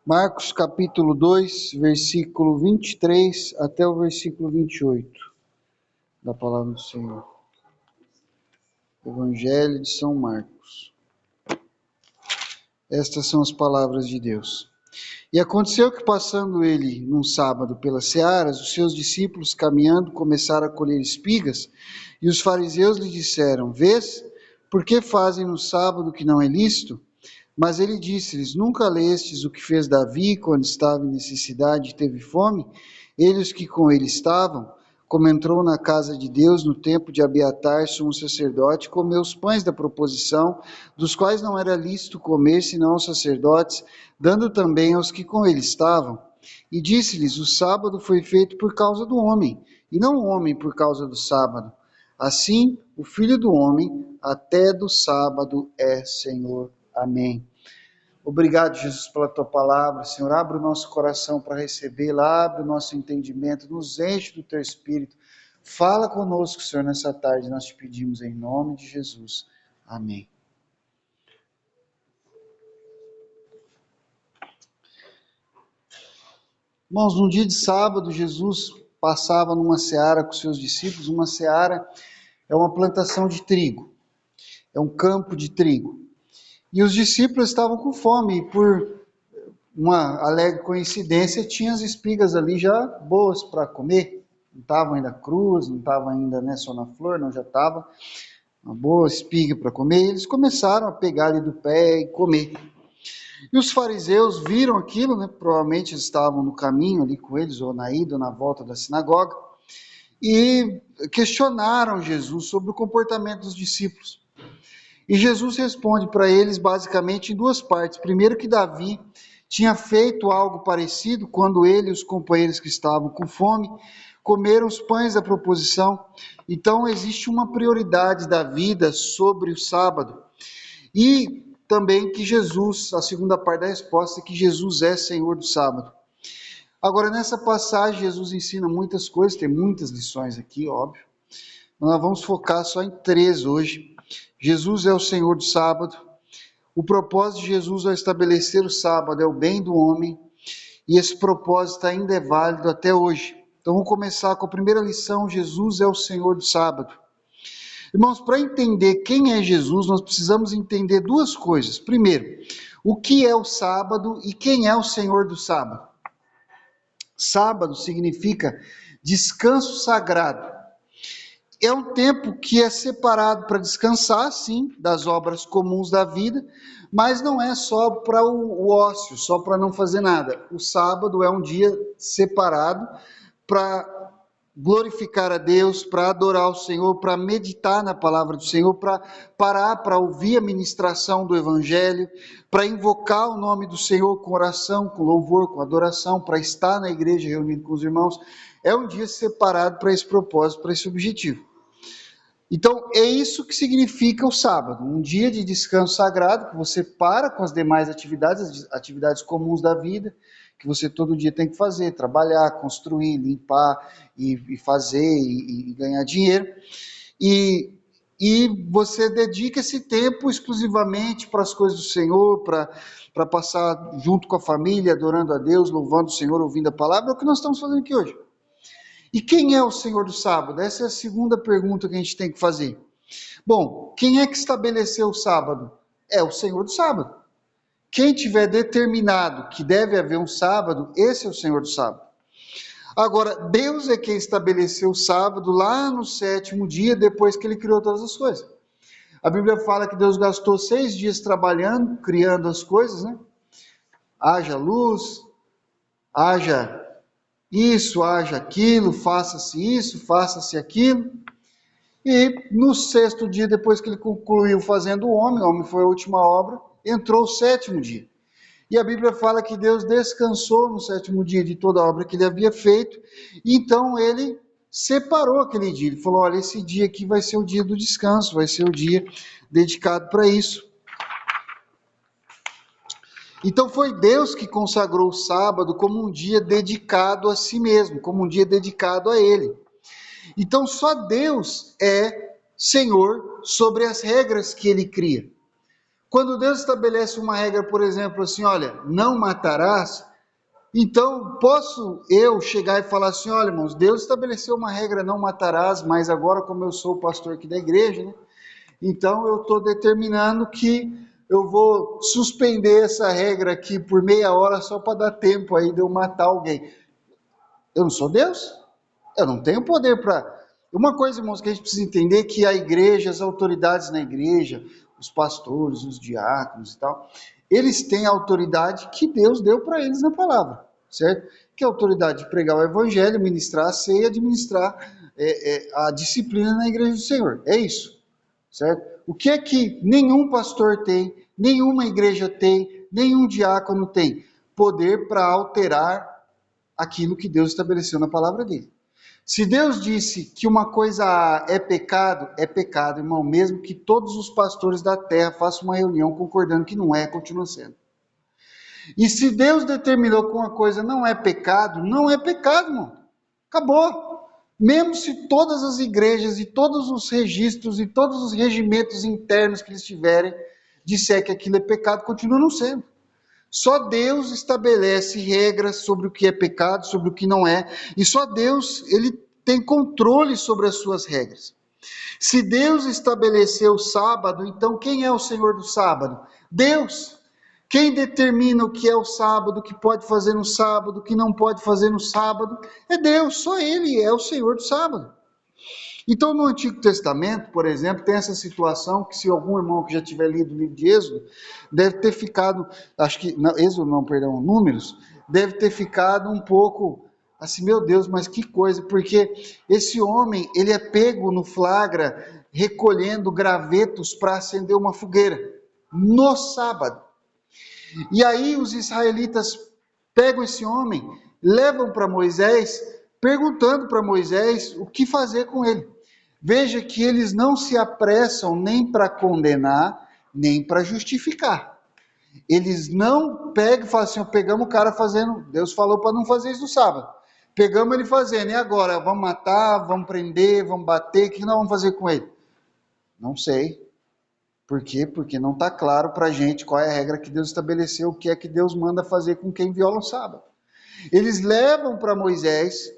Marcos capítulo 2, versículo 23 até o versículo 28 da palavra do Senhor. Evangelho de São Marcos. Estas são as palavras de Deus. E aconteceu que, passando ele num sábado pelas searas, os seus discípulos, caminhando, começaram a colher espigas, e os fariseus lhe disseram: Vês, por que fazem no sábado o que não é lícito? Mas ele disse-lhes: Nunca lestes o que fez Davi quando estava em necessidade e teve fome? Ele e os que com ele estavam, como entrou na casa de Deus no tempo de Abiatar, sumo sacerdote, comeu os pães da proposição, dos quais não era lícito comer senão aos sacerdotes, dando também aos que com ele estavam. E disse-lhes: O sábado foi feito por causa do homem, e não o homem por causa do sábado. Assim, o Filho do Homem, até do sábado é Senhor. Amém. Obrigado, Jesus, pela tua palavra. Senhor, abre o nosso coração para recebê-la, abre o nosso entendimento, nos enche do teu Espírito. Fala conosco, Senhor, nessa tarde, nós te pedimos em nome de Jesus. Amém. Irmãos, no dia de sábado, Jesus passava numa seara com seus discípulos. Uma seara é uma plantação de trigo, é um campo de trigo. E os discípulos estavam com fome, e por uma alegre coincidência, tinha as espigas ali já boas para comer. Não estavam ainda crus, não estavam ainda só na flor, não, já estava uma boa espiga para comer. E eles começaram a pegar ali do pé e comer. E os fariseus viram aquilo, provavelmente estavam no caminho ali com eles, ou na ida ou na volta da sinagoga, e questionaram Jesus sobre o comportamento dos discípulos. E Jesus responde para eles basicamente em duas partes. Primeiro, que Davi tinha feito algo parecido quando ele e os companheiros que estavam com fome comeram os pães da proposição. Então existe uma prioridade da vida sobre o sábado. E também que Jesus, a segunda parte da resposta, é que Jesus é Senhor do sábado. Agora, nessa passagem, Jesus ensina muitas coisas, tem muitas lições aqui, óbvio. Nós vamos focar só em 3 hoje. Jesus é o Senhor do sábado. O propósito de Jesus ao estabelecer o sábado é o bem do homem, e esse propósito ainda é válido até hoje. Então vamos começar com a primeira lição: Jesus é o Senhor do sábado. Irmãos, para entender quem é Jesus, nós precisamos entender duas coisas. Primeiro, o que é o sábado e quem é o Senhor do sábado. Sábado significa descanso sagrado. É um tempo que é separado para descansar, sim, das obras comuns da vida, mas não é só para o ócio, só para não fazer nada. O sábado é um dia separado para glorificar a Deus, para adorar o Senhor, para meditar na palavra do Senhor, para parar para ouvir a ministração do Evangelho, para invocar o nome do Senhor com oração, com louvor, com adoração, para estar na igreja reunido com os irmãos. É um dia separado para esse propósito, para esse objetivo. Então, é isso que significa o sábado, um dia de descanso sagrado, que você para com as demais atividades, as atividades comuns da vida, que você todo dia tem que fazer, trabalhar, construir, limpar e fazer e ganhar dinheiro. E você dedica esse tempo exclusivamente para as coisas do Senhor, para passar junto com a família, adorando a Deus, louvando o Senhor, ouvindo a palavra. É o que nós estamos fazendo aqui hoje. E quem é o Senhor do sábado? Essa é a segunda pergunta que a gente tem que fazer. Bom, quem é que estabeleceu o sábado? É o Senhor do sábado. Quem tiver determinado que deve haver um sábado, esse é o Senhor do sábado. Agora, Deus é quem estabeleceu o sábado lá no 7º dia, depois que ele criou todas as coisas. A Bíblia fala que Deus gastou 6 dias trabalhando, criando as coisas, Haja luz, haja isso, haja aquilo, faça-se isso, faça-se aquilo. E no 6º dia, depois que ele concluiu fazendo o homem foi a última obra, entrou o 7º dia. E a Bíblia fala que Deus descansou no 7º dia de toda a obra que ele havia feito, e então ele separou aquele dia. Ele falou: olha, esse dia aqui vai ser o dia do descanso, vai ser o dia dedicado para isso. Então foi Deus que consagrou o sábado como um dia dedicado a si mesmo, como um dia dedicado a Ele. Então só Deus é Senhor sobre as regras que Ele cria. Quando Deus estabelece uma regra, por exemplo, assim, olha, não matarás, então posso eu chegar e falar assim, olha, irmãos, Deus estabeleceu uma regra, não matarás, mas agora como eu sou o pastor aqui da igreja, né? Então eu estou determinando que eu vou suspender essa regra aqui por meia hora só para dar tempo aí de eu matar alguém. Eu não sou Deus, eu não tenho poder para... Uma coisa, irmãos, que a gente precisa entender é que a igreja, as autoridades na igreja, os pastores, os diáconos e tal, eles têm a autoridade que Deus deu para eles na palavra, certo? Que é a autoridade de pregar o evangelho, ministrar a ceia, administrar a disciplina na igreja do Senhor. É isso, certo? O que é que nenhum pastor tem, nenhuma igreja tem, nenhum diácono tem? Poder para alterar aquilo que Deus estabeleceu na palavra dele. Se Deus disse que uma coisa é pecado, irmão, mesmo que todos os pastores da terra façam uma reunião concordando que não é, continua sendo. E se Deus determinou que uma coisa não é pecado, irmão. Acabou. Mesmo se todas as igrejas e todos os registros e todos os regimentos internos que eles tiverem disser que aquilo é pecado, continua não sendo. Só Deus estabelece regras sobre o que é pecado, sobre o que não é, e só Deus, ele tem controle sobre as suas regras. Se Deus estabeleceu o sábado, então quem é o Senhor do sábado? Deus. Quem determina o que é o sábado, o que pode fazer no sábado, o que não pode fazer no sábado? É Deus, só Ele é o Senhor do sábado. Então, no Antigo Testamento, por exemplo, tem essa situação que se algum irmão que já tiver lido o livro de Êxodo, deve ter ficado, acho que, não, Êxodo não, perdão, Números, deve ter ficado um pouco assim, meu Deus, mas que coisa, porque esse homem, ele é pego no flagra, recolhendo gravetos para acender uma fogueira, no sábado. E aí os israelitas pegam esse homem, levam para Moisés, perguntando para Moisés o que fazer com ele. Veja que eles não se apressam nem para condenar, nem para justificar. Eles não pegam e falam assim, pegamos o cara fazendo, Deus falou para não fazer isso no sábado. Pegamos ele fazendo, e agora? Vamos matar, vamos prender, vamos bater, o que nós vamos fazer com ele? Não sei. Por quê? Porque não está claro para a gente qual é a regra que Deus estabeleceu, o que é que Deus manda fazer com quem viola o sábado. Eles levam para Moisés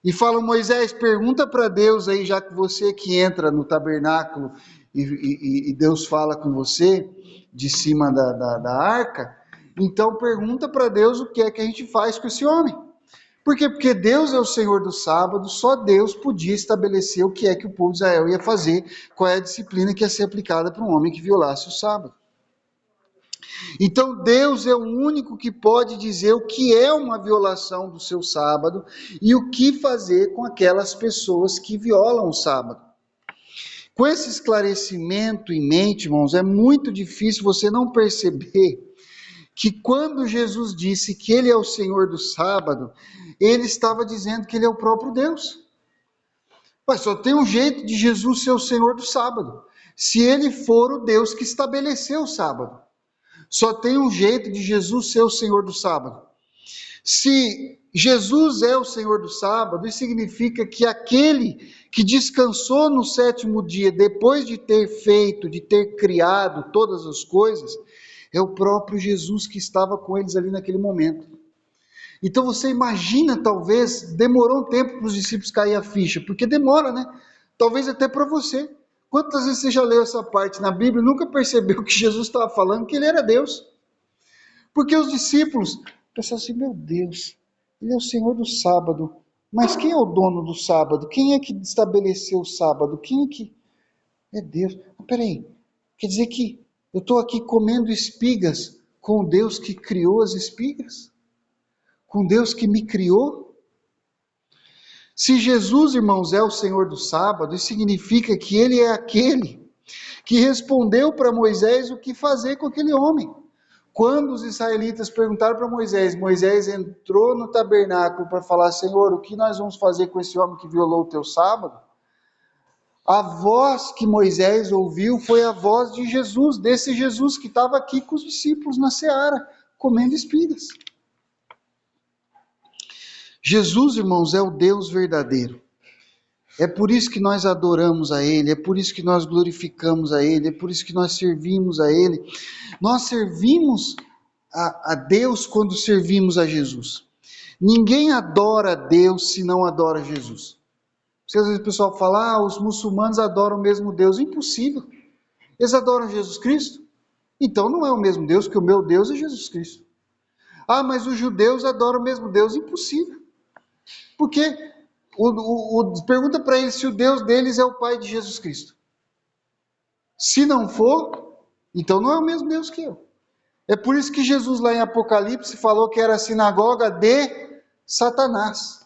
e falam, Moisés, pergunta para Deus aí, já que você que entra no tabernáculo e Deus fala com você de cima da arca, então pergunta para Deus o que é que a gente faz com esse homem. Por quê? Porque Deus é o Senhor do sábado, só Deus podia estabelecer o que é que o povo de Israel ia fazer, qual é a disciplina que ia ser aplicada para um homem que violasse o sábado. Então Deus é o único que pode dizer o que é uma violação do seu sábado e o que fazer com aquelas pessoas que violam o sábado. Com esse esclarecimento em mente, irmãos, é muito difícil você não perceber que quando Jesus disse que ele é o Senhor do sábado, ele estava dizendo que ele é o próprio Deus. Mas só tem um jeito de Jesus ser o Senhor do sábado, se ele for o Deus que estabeleceu o sábado. Só tem um jeito de Jesus ser o Senhor do sábado. Se Jesus é o Senhor do sábado, isso significa que aquele que descansou no sétimo dia, depois de ter feito, de ter criado todas as coisas, é o próprio Jesus que estava com eles ali naquele momento. Então você imagina, talvez, demorou um tempo para os discípulos cair a ficha, porque demora, né? Talvez até para você. Quantas vezes você já leu essa parte na Bíblia e nunca percebeu que Jesus estava falando que ele era Deus? Porque os discípulos pensaram assim, meu Deus, ele é o Senhor do sábado, mas quem é o dono do sábado? Quem é que estabeleceu o sábado? Quem é que... É Deus. Mas peraí, quer dizer que eu estou aqui comendo espigas com o Deus que criou as espigas? Com Deus que me criou? Se Jesus, irmãos, é o Senhor do sábado, isso significa que ele é aquele que respondeu para Moisés o que fazer com aquele homem. Quando os israelitas perguntaram para Moisés, Moisés entrou no tabernáculo para falar, Senhor, o que nós vamos fazer com esse homem que violou o teu sábado? A voz que Moisés ouviu foi a voz de Jesus, desse Jesus que estava aqui com os discípulos na seara, comendo espigas. Jesus, irmãos, é o Deus verdadeiro. É por isso que nós adoramos a Ele, é por isso que nós glorificamos a Ele, é por isso que nós servimos a Ele. Nós servimos a Deus quando servimos a Jesus. Ninguém adora a Deus se não adora Jesus. Porque às vezes o pessoal fala, os muçulmanos adoram o mesmo Deus. Impossível. Eles adoram Jesus Cristo? Então não é o mesmo Deus, que o meu Deus é Jesus Cristo. Mas os judeus adoram o mesmo Deus. Impossível. Porque pergunta para eles se o Deus deles é o Pai de Jesus Cristo. Se não for, então não é o mesmo Deus que eu. É por isso que Jesus lá em Apocalipse falou que era a sinagoga de Satanás.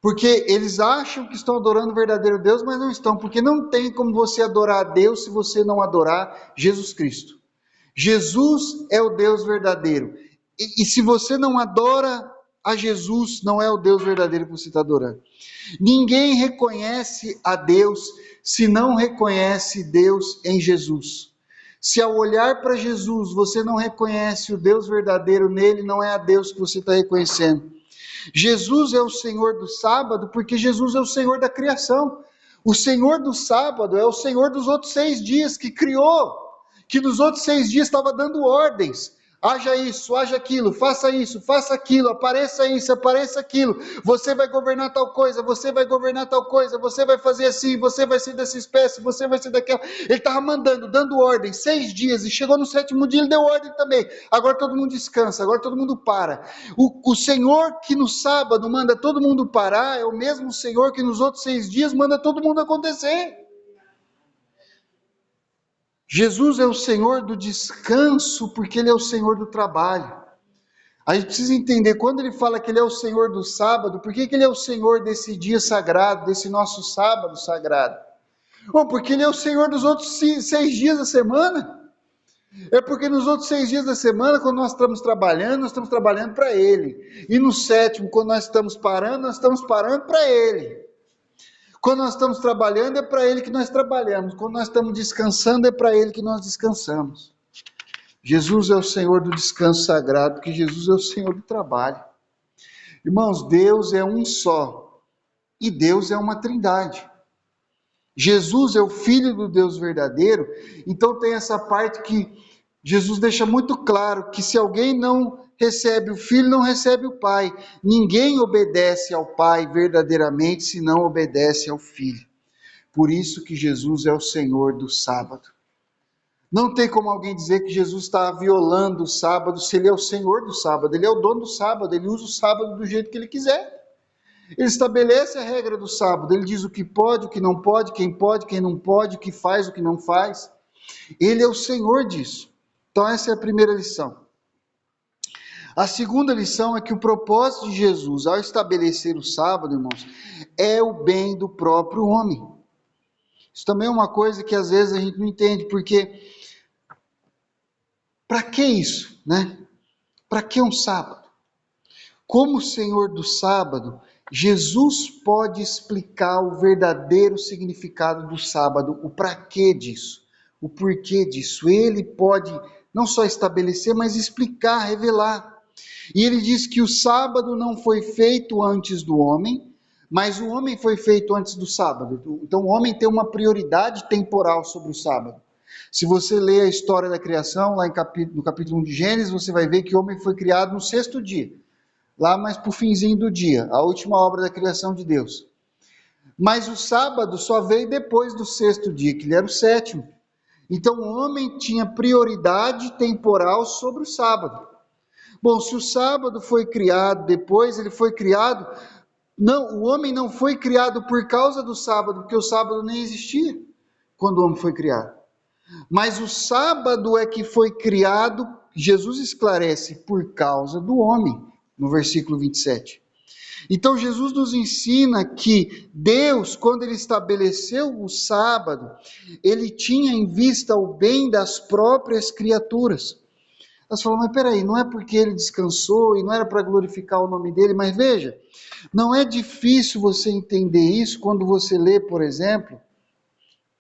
Porque eles acham que estão adorando o verdadeiro Deus, mas não estão. Porque não tem como você adorar a Deus se você não adorar Jesus Cristo. Jesus é o Deus verdadeiro. E se você não adora a Jesus, não é o Deus verdadeiro que você está adorando. Ninguém reconhece a Deus se não reconhece Deus em Jesus. Se ao olhar para Jesus você não reconhece o Deus verdadeiro nele, não é a Deus que você está reconhecendo. Jesus é o Senhor do sábado porque Jesus é o Senhor da criação. O Senhor do sábado é o Senhor dos outros 6 dias que criou, que nos outros 6 dias estava dando ordens. Haja isso, haja aquilo, faça isso, faça aquilo, apareça isso, apareça aquilo. Você vai governar tal coisa, você vai governar tal coisa, você vai fazer assim, você vai ser dessa espécie, você vai ser daquela. Ele estava mandando, dando ordem, 6 dias, e chegou no 7º dia, ele deu ordem também. Agora todo mundo descansa, agora todo mundo para. O Senhor que no sábado manda todo mundo parar, é o mesmo Senhor que nos outros 6 dias manda todo mundo acontecer. Jesus é o Senhor do descanso, porque Ele é o Senhor do trabalho. A gente precisa entender, quando Ele fala que Ele é o Senhor do sábado, por que Ele é o Senhor desse dia sagrado, desse nosso sábado sagrado? Bom, porque Ele é o Senhor dos outros 6 dias da semana. É porque nos outros 6 dias da semana, quando nós estamos trabalhando para Ele. E no 7º, quando nós estamos parando para Ele. Quando nós estamos trabalhando, é para Ele que nós trabalhamos. Quando nós estamos descansando, é para Ele que nós descansamos. Jesus é o Senhor do descanso sagrado, porque Jesus é o Senhor do trabalho. Irmãos, Deus é um só. E Deus é uma trindade. Jesus é o Filho do Deus verdadeiro. Então tem essa parte que Jesus deixa muito claro, que se alguém não recebe o Filho, não recebe o Pai. Ninguém obedece ao Pai verdadeiramente, se não obedece ao Filho. Por isso que Jesus é o Senhor do sábado. Não tem como alguém dizer que Jesus está violando o sábado, se Ele é o Senhor do sábado. Ele é o dono do sábado, Ele usa o sábado do jeito que Ele quiser. Ele estabelece a regra do sábado, Ele diz o que pode, quem não pode, quem não pode, o que faz, o que não faz. Ele é o Senhor disso. Então essa é a primeira lição. A segunda lição é que o propósito de Jesus, ao estabelecer o sábado, irmãos, é o bem do próprio homem. Isso também é uma coisa que às vezes a gente não entende, porque para que isso, né? Para que um sábado? Como Senhor do sábado, Jesus pode explicar o verdadeiro significado do sábado, o para quê disso, o porquê disso. Ele pode não só estabelecer, mas explicar, revelar. E ele diz que o sábado não foi feito antes do homem, mas o homem foi feito antes do sábado. Então o homem tem uma prioridade temporal sobre o sábado. Se você ler a história da criação, lá no capítulo 1 de Gênesis, você vai ver que o homem foi criado no 6º dia. Lá mais para o finzinho do dia, a última obra da criação de Deus. Mas o sábado só veio depois do 6º dia, que ele era o 7º. Então o homem tinha prioridade temporal sobre o sábado. Bom, se o sábado foi criado depois, ele foi criado... Não, o homem não foi criado por causa do sábado, porque o sábado nem existia quando o homem foi criado. Mas o sábado é que foi criado, Jesus esclarece, por causa do homem, no versículo 27. Então Jesus nos ensina que Deus, quando Ele estabeleceu o sábado, Ele tinha em vista o bem das próprias criaturas. Nós falamos, mas peraí, não é porque Ele descansou e não era para glorificar o nome dEle, mas veja, não é difícil você entender isso quando você lê, por exemplo,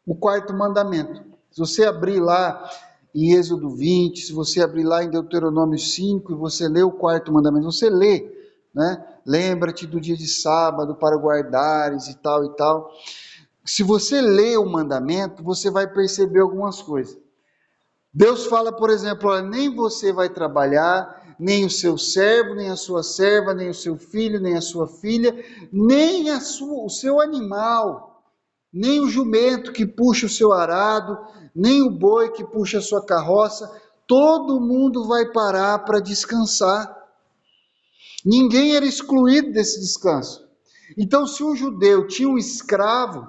o 4º mandamento. Se você abrir lá em Êxodo 20, se você abrir lá em Deuteronômio 5 e você lê o 4º mandamento, você lê né? Lembra-te do dia de sábado para guardares e tal e tal. Se você lê o mandamento, você vai perceber algumas coisas. Deus fala, por exemplo, olha, nem você vai trabalhar, nem o seu servo, nem a sua serva, nem o seu filho, nem a sua filha, nem o seu animal, nem o jumento que puxa o seu arado, nem o boi que puxa a sua carroça, todo mundo vai parar para descansar. Ninguém era excluído desse descanso. Então, se um judeu tinha um escravo,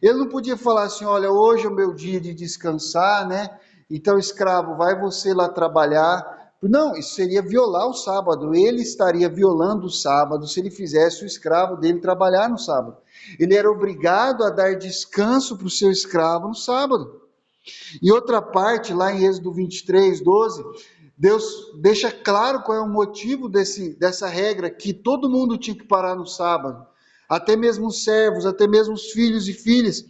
ele não podia falar assim, olha, hoje é o meu dia de descansar, né? Então, escravo, vai você lá trabalhar. Não, isso seria violar o sábado. Ele estaria violando o sábado se ele fizesse o escravo dele trabalhar no sábado. Ele era obrigado a dar descanso para o seu escravo no sábado. E outra parte, lá em Êxodo 23, 12, Deus deixa claro qual é o motivo dessa regra, que todo mundo tinha que parar no sábado. Até mesmo os servos, até mesmo os filhos e filhas,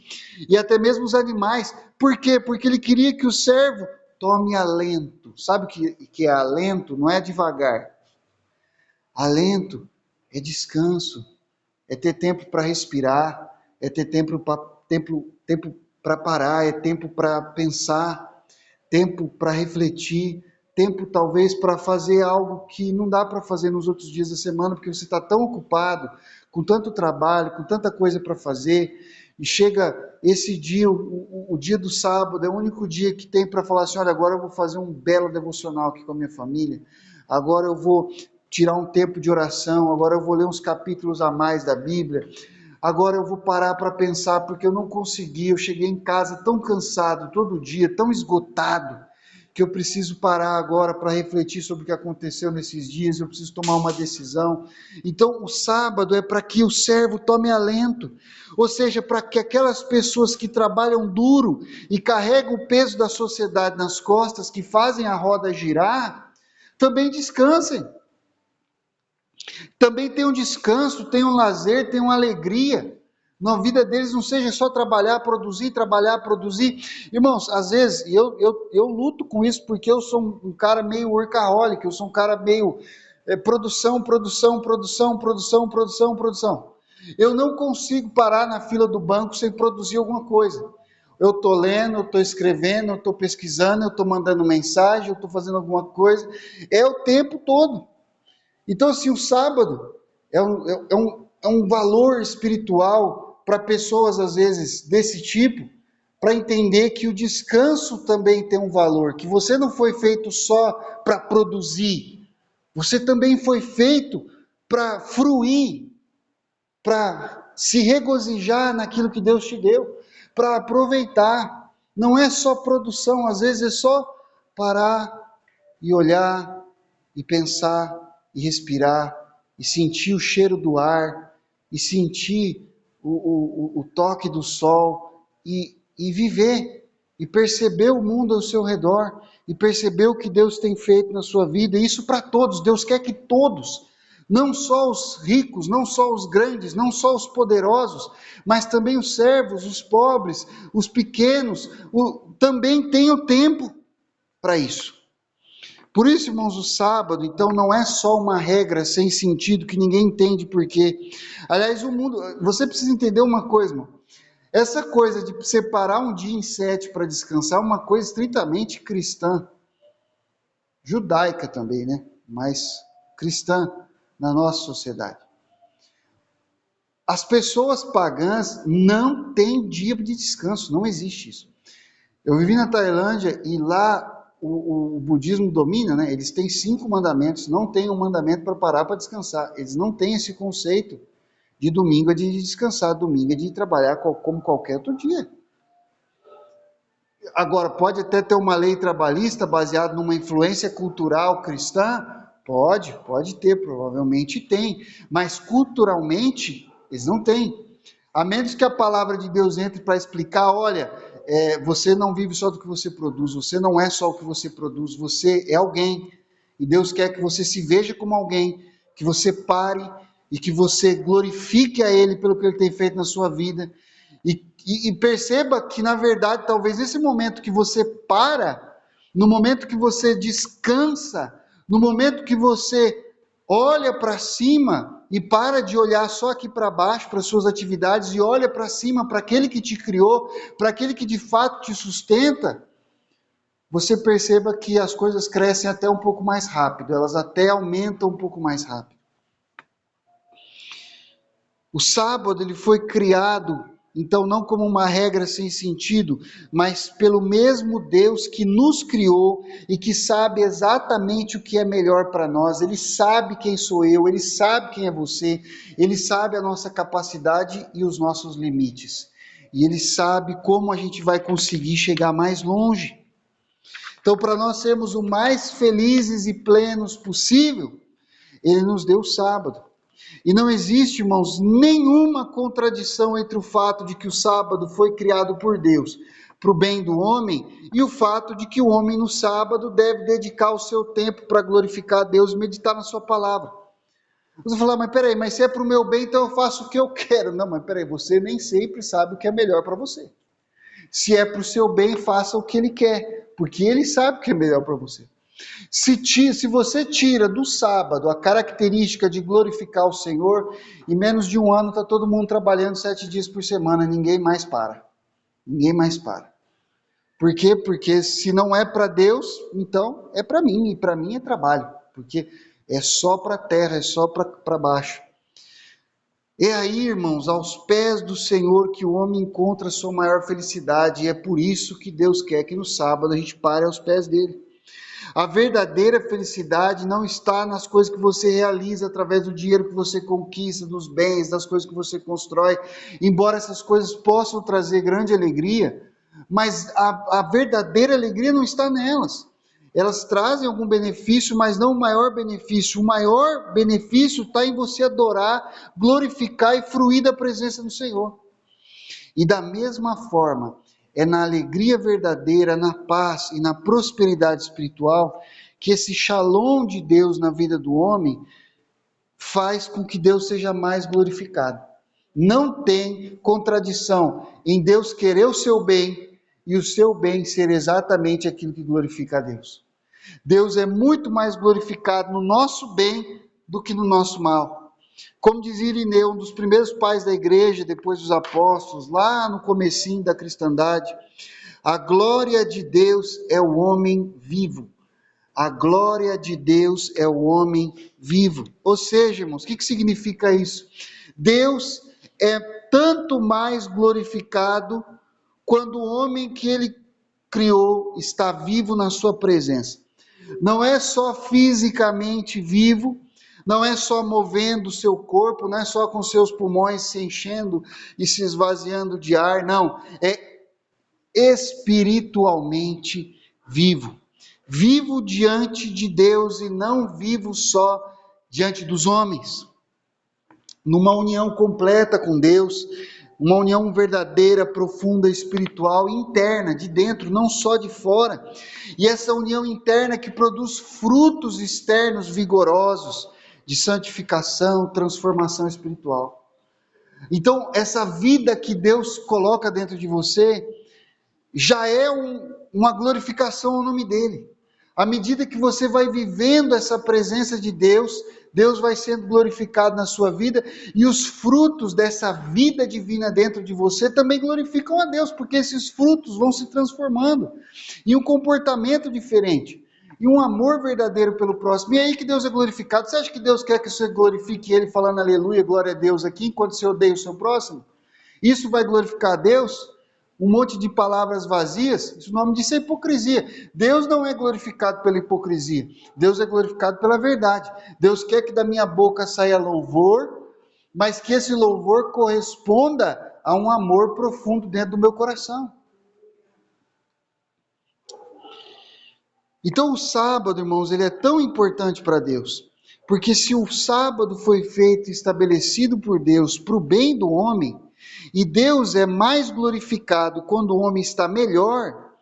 e até mesmo os animais. Por quê? Porque ele queria que o servo tome alento. Sabe o que é alento? Não é devagar. Alento é descanso, é ter tempo para respirar, é ter tempo para parar, é tempo para pensar, tempo para refletir, tempo talvez para fazer algo que não dá para fazer nos outros dias da semana, porque você está tão ocupado, com tanto trabalho, com tanta coisa para fazer, e chega esse dia, o dia do sábado, é o único dia que tem para falar assim, olha, agora eu vou fazer um belo devocional aqui com a minha família, agora eu vou tirar um tempo de oração, agora eu vou ler uns capítulos a mais da Bíblia, agora eu vou parar para pensar, porque eu não consegui, eu cheguei em casa tão cansado todo dia, tão esgotado, que eu preciso parar agora para refletir sobre o que aconteceu nesses dias, eu preciso tomar uma decisão. Então, o sábado é para que o servo tome alento, ou seja, para que aquelas pessoas que trabalham duro e carregam o peso da sociedade nas costas, que fazem a roda girar, também descansem. Também tenham descanso, tenham lazer, tenham alegria. Na vida deles não seja só trabalhar, produzir. Irmãos, às vezes, eu luto com isso porque eu sou um cara meio workaholic, eu sou um cara meio produção. Eu não consigo parar na fila do banco sem produzir alguma coisa. Eu estou lendo, eu estou escrevendo, eu estou pesquisando, eu estou mandando mensagem, eu estou fazendo alguma coisa. É o tempo todo. Então, assim, o sábado é um valor espiritual para pessoas, às vezes, desse tipo, para entender que o descanso também tem um valor, que você não foi feito só para produzir, você também foi feito para fruir, para se regozijar naquilo que Deus te deu, para aproveitar. Não é só produção, às vezes é só parar e olhar e pensar e respirar e sentir o cheiro do ar e sentir o toque do sol e viver e perceber o mundo ao seu redor e perceber o que Deus tem feito na sua vida. E isso para todos. Deus quer que todos, não só os ricos, não só os grandes, não só os poderosos, mas também os servos, os pobres, os pequenos, também tenham tempo para isso. Por isso, irmãos, o sábado, então, não é só uma regra sem sentido que ninguém entende por quê. Aliás, o mundo, você precisa entender uma coisa, irmão. Essa coisa de separar um dia em 7 para descansar é uma coisa estritamente cristã. Judaica também, né? Mas cristã na nossa sociedade. As pessoas pagãs não têm dia de descanso, não existe isso. Eu vivi na Tailândia e lá o budismo domina, né? Eles têm 5 mandamentos, não tem um mandamento para parar para descansar. Eles não têm esse conceito de domingo é de descansar, domingo é de trabalhar como qualquer outro dia. Agora, pode até ter uma lei trabalhista baseada numa influência cultural cristã? Pode ter, provavelmente tem, mas culturalmente eles não têm. A menos que a palavra de Deus entre para explicar, olha, você não vive só do que você produz, você não é só o que você produz, você é alguém, e Deus quer que você se veja como alguém, que você pare e que você glorifique a Ele pelo que Ele tem feito na sua vida, e perceba que na verdade, talvez nesse momento que você para, no momento que você descansa, no momento que você olha para cima e para de olhar só aqui para baixo, para as suas atividades, e olha para cima, para aquele que te criou, para aquele que de fato te sustenta, você perceba que as coisas crescem até um pouco mais rápido, elas até aumentam um pouco mais rápido. O sábado ele foi criado, então não como uma regra sem sentido, mas pelo mesmo Deus que nos criou e que sabe exatamente o que é melhor para nós. Ele sabe quem sou eu, ele sabe quem é você, ele sabe a nossa capacidade e os nossos limites. E ele sabe como a gente vai conseguir chegar mais longe. Então, para nós sermos o mais felizes e plenos possível, ele nos deu o sábado. E não existe, irmãos, nenhuma contradição entre o fato de que o sábado foi criado por Deus para o bem do homem e o fato de que o homem no sábado deve dedicar o seu tempo para glorificar a Deus e meditar na sua palavra. Você vai falar, mas peraí, mas se é para o meu bem, então eu faço o que eu quero. Não, mas peraí, você nem sempre sabe o que é melhor para você. Se é para o seu bem, faça o que ele quer, porque ele sabe o que é melhor para você. Se você tira do sábado a característica de glorificar o Senhor, em menos de um ano está todo mundo trabalhando 7 dias por semana, ninguém mais para. Ninguém mais para. Por quê? Porque se não é para Deus, então é para mim, e para mim é trabalho, porque é só para a terra, é só para baixo. É aí, irmãos, aos pés do Senhor que o homem encontra a sua maior felicidade, e é por isso que Deus quer que no sábado a gente pare aos pés dele. A verdadeira felicidade não está nas coisas que você realiza através do dinheiro que você conquista, dos bens, das coisas que você constrói, embora essas coisas possam trazer grande alegria, mas a verdadeira alegria não está nelas. Elas trazem algum benefício, mas não o maior benefício. O maior benefício está em você adorar, glorificar e fruir da presença do Senhor. E da mesma forma, é na alegria verdadeira, na paz e na prosperidade espiritual que esse shalom de Deus na vida do homem faz com que Deus seja mais glorificado. Não tem contradição em Deus querer o seu bem e o seu bem ser exatamente aquilo que glorifica a Deus. Deus é muito mais glorificado no nosso bem do que no nosso mal. Como dizia Irineu, um dos primeiros pais da igreja, depois dos apóstolos, lá no comecinho da cristandade, a glória de Deus é o homem vivo. A glória de Deus é o homem vivo. Ou seja, irmãos, o que significa isso? Deus é tanto mais glorificado quando o homem que ele criou está vivo na sua presença. Não é só fisicamente vivo, não é só movendo o seu corpo, não é só com seus pulmões se enchendo e se esvaziando de ar, não. É espiritualmente vivo. Vivo diante de Deus e não vivo só diante dos homens. Numa união completa com Deus, uma união verdadeira, profunda, espiritual, interna, de dentro, não só de fora. E essa união interna que produz frutos externos vigorosos de santificação, transformação espiritual. Então, essa vida que Deus coloca dentro de você já é uma glorificação ao nome dele. À medida que você vai vivendo essa presença de Deus, Deus vai sendo glorificado na sua vida e os frutos dessa vida divina dentro de você também glorificam a Deus, porque esses frutos vão se transformando em um comportamento diferente e um amor verdadeiro pelo próximo. E é aí que Deus é glorificado. Você acha que Deus quer que você glorifique Ele falando aleluia, glória a Deus aqui, enquanto você odeia o seu próximo? Isso vai glorificar a Deus? Um monte de palavras vazias, isso o nome disso é hipocrisia. Deus não é glorificado pela hipocrisia, Deus é glorificado pela verdade. Deus quer que da minha boca saia louvor, mas que esse louvor corresponda a um amor profundo dentro do meu coração. Então o sábado, irmãos, ele é tão importante para Deus, porque se o sábado foi feito e estabelecido por Deus para o bem do homem, e Deus é mais glorificado quando o homem está melhor,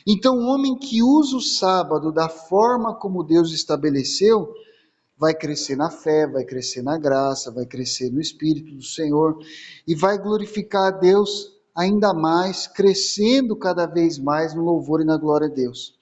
então o homem que usa o sábado da forma como Deus estabeleceu, vai crescer na fé, vai crescer na graça, vai crescer no Espírito do Senhor, e vai glorificar a Deus ainda mais, crescendo cada vez mais no louvor e na glória a Deus.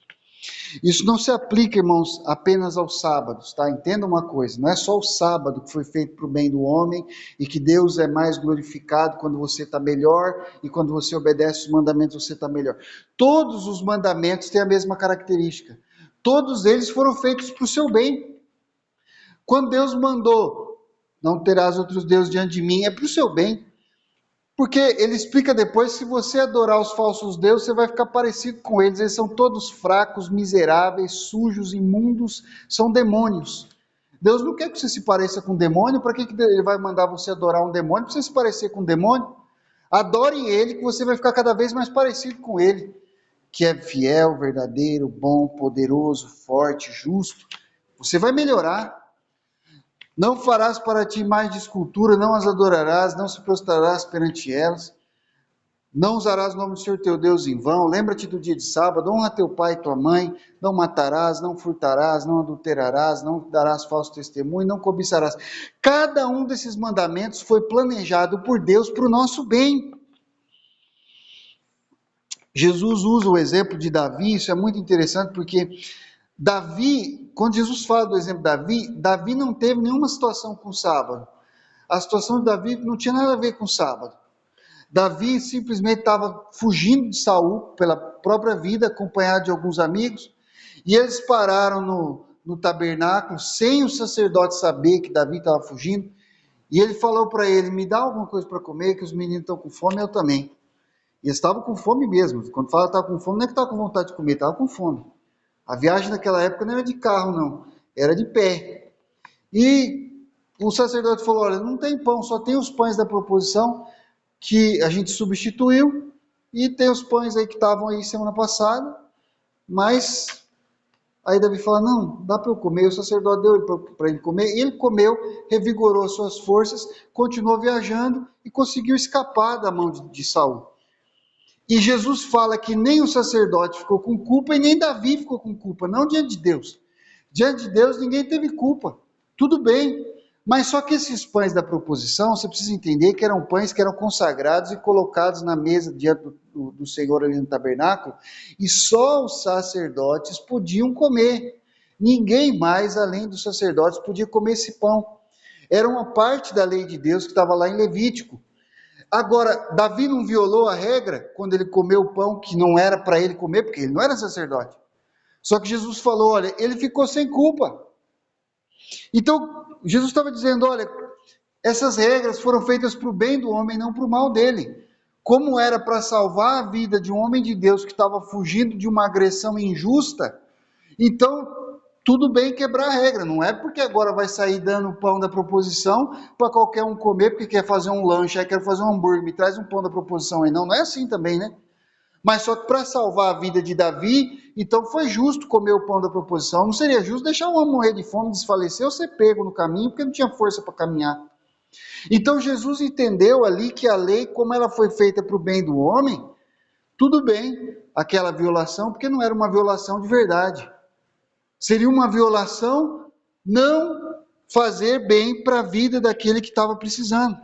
Isso não se aplica, irmãos, apenas aos sábados, tá? Entenda uma coisa, não é só o sábado que foi feito para o bem do homem e que Deus é mais glorificado quando você está melhor e quando você obedece os mandamentos você está melhor. Todos os mandamentos têm a mesma característica. Todos eles foram feitos para o seu bem. Quando Deus mandou, não terás outros deuses diante de mim, é para o seu bem. Porque ele explica depois, se você adorar os falsos deuses, você vai ficar parecido com eles. Eles são todos fracos, miseráveis, sujos, imundos, são demônios. Deus não quer que você se pareça com um demônio. Para que ele vai mandar você adorar um demônio? Para você se parecer com um demônio? Adore ele, que você vai ficar cada vez mais parecido com ele, que é fiel, verdadeiro, bom, poderoso, forte, justo. Você vai melhorar. Não farás para ti mais de escultura, não as adorarás, não se prostrarás perante elas, não usarás o nome do Senhor teu Deus em vão, lembra-te do dia de sábado, honra teu pai e tua mãe, não matarás, não furtarás, não adulterarás, não darás falso testemunho, não cobiçarás. Cada um desses mandamentos foi planejado por Deus para o nosso bem. Jesus usa o exemplo de Davi, isso é muito interessante porque Davi, quando Jesus fala do exemplo de Davi não teve nenhuma situação com o sábado. A situação de Davi não tinha nada a ver com o sábado. Davi simplesmente estava fugindo de Saul pela própria vida, acompanhado de alguns amigos, e eles pararam no tabernáculo, sem o sacerdote saber que Davi estava fugindo, e ele falou para ele, me dá alguma coisa para comer, que os meninos estão com fome, eu também. E eles estavam com fome mesmo. Quando fala que estava com fome, não é que estava com vontade de comer, estava com fome. A viagem naquela época não era de carro, não, era de pé. E o sacerdote falou, olha, não tem pão, só tem os pães da proposição, que a gente substituiu, e tem os pães aí que estavam aí semana passada, mas aí Davi fala, não, dá para eu comer, o sacerdote deu para ele comer, e ele comeu, revigorou suas forças, continuou viajando e conseguiu escapar da mão de Saul. E Jesus fala que nem o sacerdote ficou com culpa e nem Davi ficou com culpa, não diante de Deus. Diante de Deus ninguém teve culpa, tudo bem. Mas só que esses pães da proposição, você precisa entender que eram pães que eram consagrados e colocados na mesa diante do Senhor ali no tabernáculo, e só os sacerdotes podiam comer. Ninguém mais, além dos sacerdotes, podia comer esse pão. Era uma parte da lei de Deus que estava lá em Levítico. Agora, Davi não violou a regra quando ele comeu o pão que não era para ele comer, porque ele não era sacerdote. Só que Jesus falou, olha, ele ficou sem culpa. Então, Jesus estava dizendo, olha, essas regras foram feitas para o bem do homem, não para o mal dele. Como era para salvar a vida de um homem de Deus que estava fugindo de uma agressão injusta, então tudo bem quebrar a regra, não é porque agora vai sair dando pão da proposição para qualquer um comer porque quer fazer um lanche, aí quer fazer um hambúrguer, me traz um pão da proposição aí. Não, não é assim também, né? Mas só que para salvar a vida de Davi, então foi justo comer o pão da proposição. Não seria justo deixar um homem morrer de fome, desfalecer ou ser pego no caminho, porque não tinha força para caminhar. Então Jesus entendeu ali que a lei, como ela foi feita para o bem do homem, tudo bem aquela violação, porque não era uma violação de verdade. Seria uma violação não fazer bem para a vida daquele que estava precisando.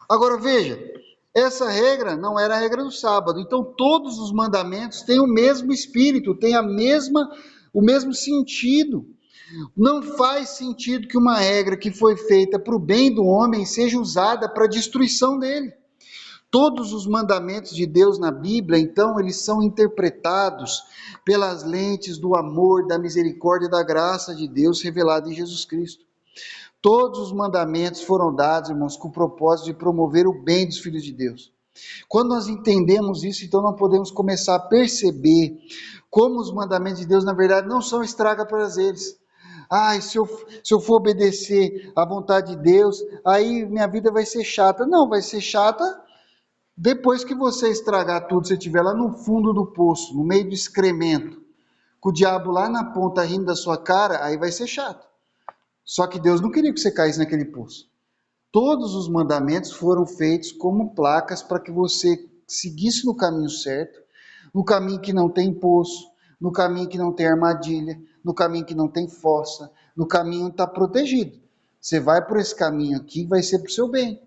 Agora veja, essa regra não era a regra do sábado, então todos os mandamentos têm o mesmo espírito, têm o mesmo sentido. Não faz sentido que uma regra que foi feita para o bem do homem seja usada para a destruição dele. Todos os mandamentos de Deus na Bíblia, então, eles são interpretados pelas lentes do amor, da misericórdia e da graça de Deus revelada em Jesus Cristo. Todos os mandamentos foram dados, irmãos, com o propósito de promover o bem dos filhos de Deus. Quando nós entendemos isso, então nós podemos começar a perceber como os mandamentos de Deus, na verdade, não são estraga-prazeres. Se eu for obedecer à vontade de Deus, aí minha vida vai ser chata. Não, vai ser chata depois que você estragar tudo, você estiver lá no fundo do poço, no meio do excremento, com o diabo lá na ponta rindo da sua cara, aí vai ser chato. Só que Deus não queria que você caísse naquele poço. Todos os mandamentos foram feitos como placas para que você seguisse no caminho certo, no caminho que não tem poço, no caminho que não tem armadilha, no caminho que não tem fossa, no caminho que está protegido. Você vai por esse caminho aqui, vai ser para o seu bem.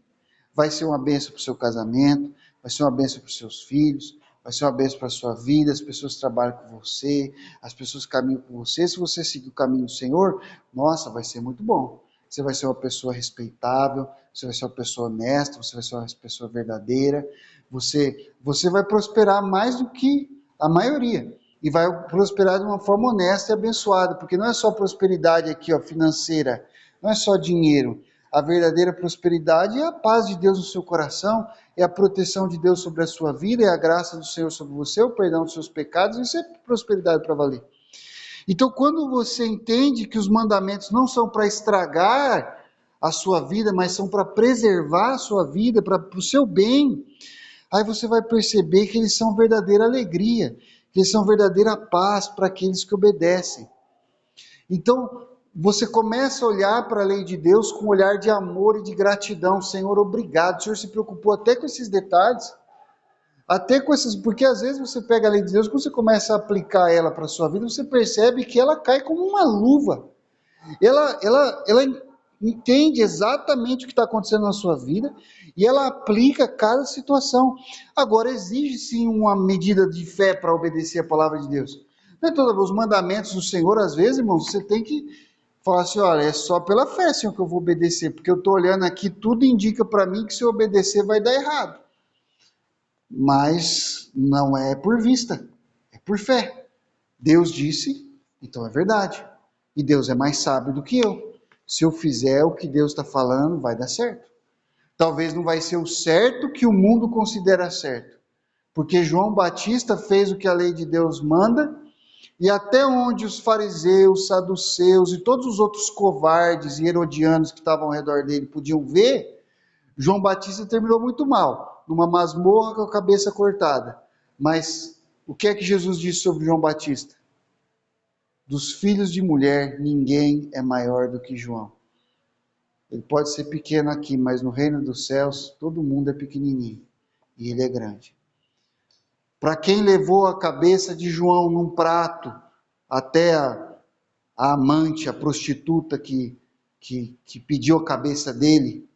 Vai ser uma bênção para o seu casamento, vai ser uma bênção para os seus filhos, vai ser uma bênção para a sua vida, as pessoas trabalham com você, as pessoas caminham com você. Se você seguir o caminho do Senhor, nossa, vai ser muito bom. Você vai ser uma pessoa respeitável, você vai ser uma pessoa honesta, você vai ser uma pessoa verdadeira, você vai prosperar mais do que a maioria. E vai prosperar de uma forma honesta e abençoada, porque não é só prosperidade aqui, ó, financeira, não é só dinheiro. A verdadeira prosperidade é a paz de Deus no seu coração, é a proteção de Deus sobre a sua vida, é a graça do Senhor sobre você, o perdão dos seus pecados, isso é prosperidade para valer. Então, quando você entende que os mandamentos não são para estragar a sua vida, mas são para preservar a sua vida, para o seu bem, aí você vai perceber que eles são verdadeira alegria, que eles são verdadeira paz para aqueles que obedecem. Então, você começa a olhar para a lei de Deus com um olhar de amor e de gratidão. Senhor, obrigado. O Senhor se preocupou até com esses detalhes. Até com essas, porque às vezes você pega a lei de Deus, quando você começa a aplicar ela para a sua vida, você percebe que ela cai como uma luva. Ela entende exatamente o que está acontecendo na sua vida e ela aplica cada situação. Agora, exige sim uma medida de fé para obedecer a palavra de Deus. Não é todos os mandamentos do Senhor, às vezes, irmãos, você tem que falar assim, olha, é só pela fé, Senhor, que eu vou obedecer, porque eu estou olhando aqui, tudo indica para mim que se eu obedecer vai dar errado. Mas não é por vista, é por fé. Deus disse, então é verdade. E Deus é mais sábio do que eu. Se eu fizer o que Deus está falando, vai dar certo. Talvez não vai ser o certo que o mundo considera certo. Porque João Batista fez o que a lei de Deus manda, e até onde os fariseus, saduceus e todos os outros covardes e herodianos que estavam ao redor dele podiam ver, João Batista terminou muito mal, numa masmorra com a cabeça cortada. Mas o que é que Jesus disse sobre João Batista? Dos filhos de mulher, ninguém é maior do que João. Ele pode ser pequeno aqui, mas no reino dos céus, todo mundo é pequenininho. E ele é grande. Para quem levou a cabeça de João num prato, até a amante, a prostituta que pediu a cabeça dele,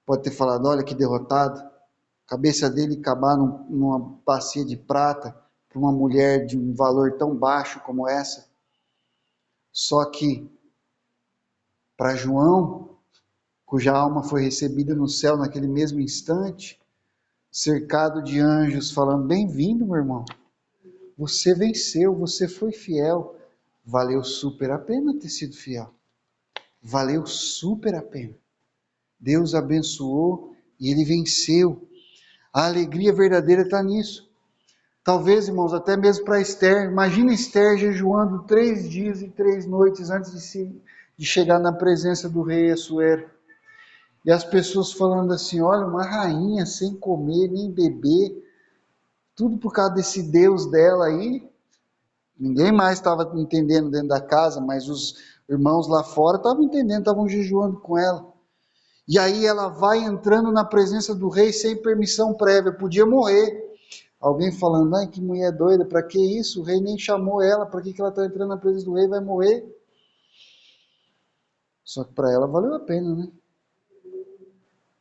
pode ter falado, olha que derrotado, a cabeça dele acabar numa bacia de prata, para uma mulher de um valor tão baixo como essa. Só que, para João, cuja alma foi recebida no céu naquele mesmo instante, cercado de anjos falando, bem-vindo, meu irmão, você venceu, você foi fiel, valeu super a pena ter sido fiel, valeu super a pena. Deus abençoou e ele venceu. A alegria verdadeira está nisso. Talvez, irmãos, até mesmo para Esther, imagina Esther jejuando 3 dias e 3 noites antes de chegar na presença do rei Assuero. E as pessoas falando assim, olha, uma rainha sem comer nem beber, tudo por causa desse Deus dela aí. Ninguém mais estava entendendo dentro da casa, mas os irmãos lá fora estavam entendendo, estavam jejuando com ela. E aí ela vai entrando na presença do rei sem permissão prévia, podia morrer. Alguém falando, ai que mulher doida, para que isso? O rei nem chamou ela, para que ela está entrando na presença do rei, vai morrer? Só que para ela valeu a pena, né?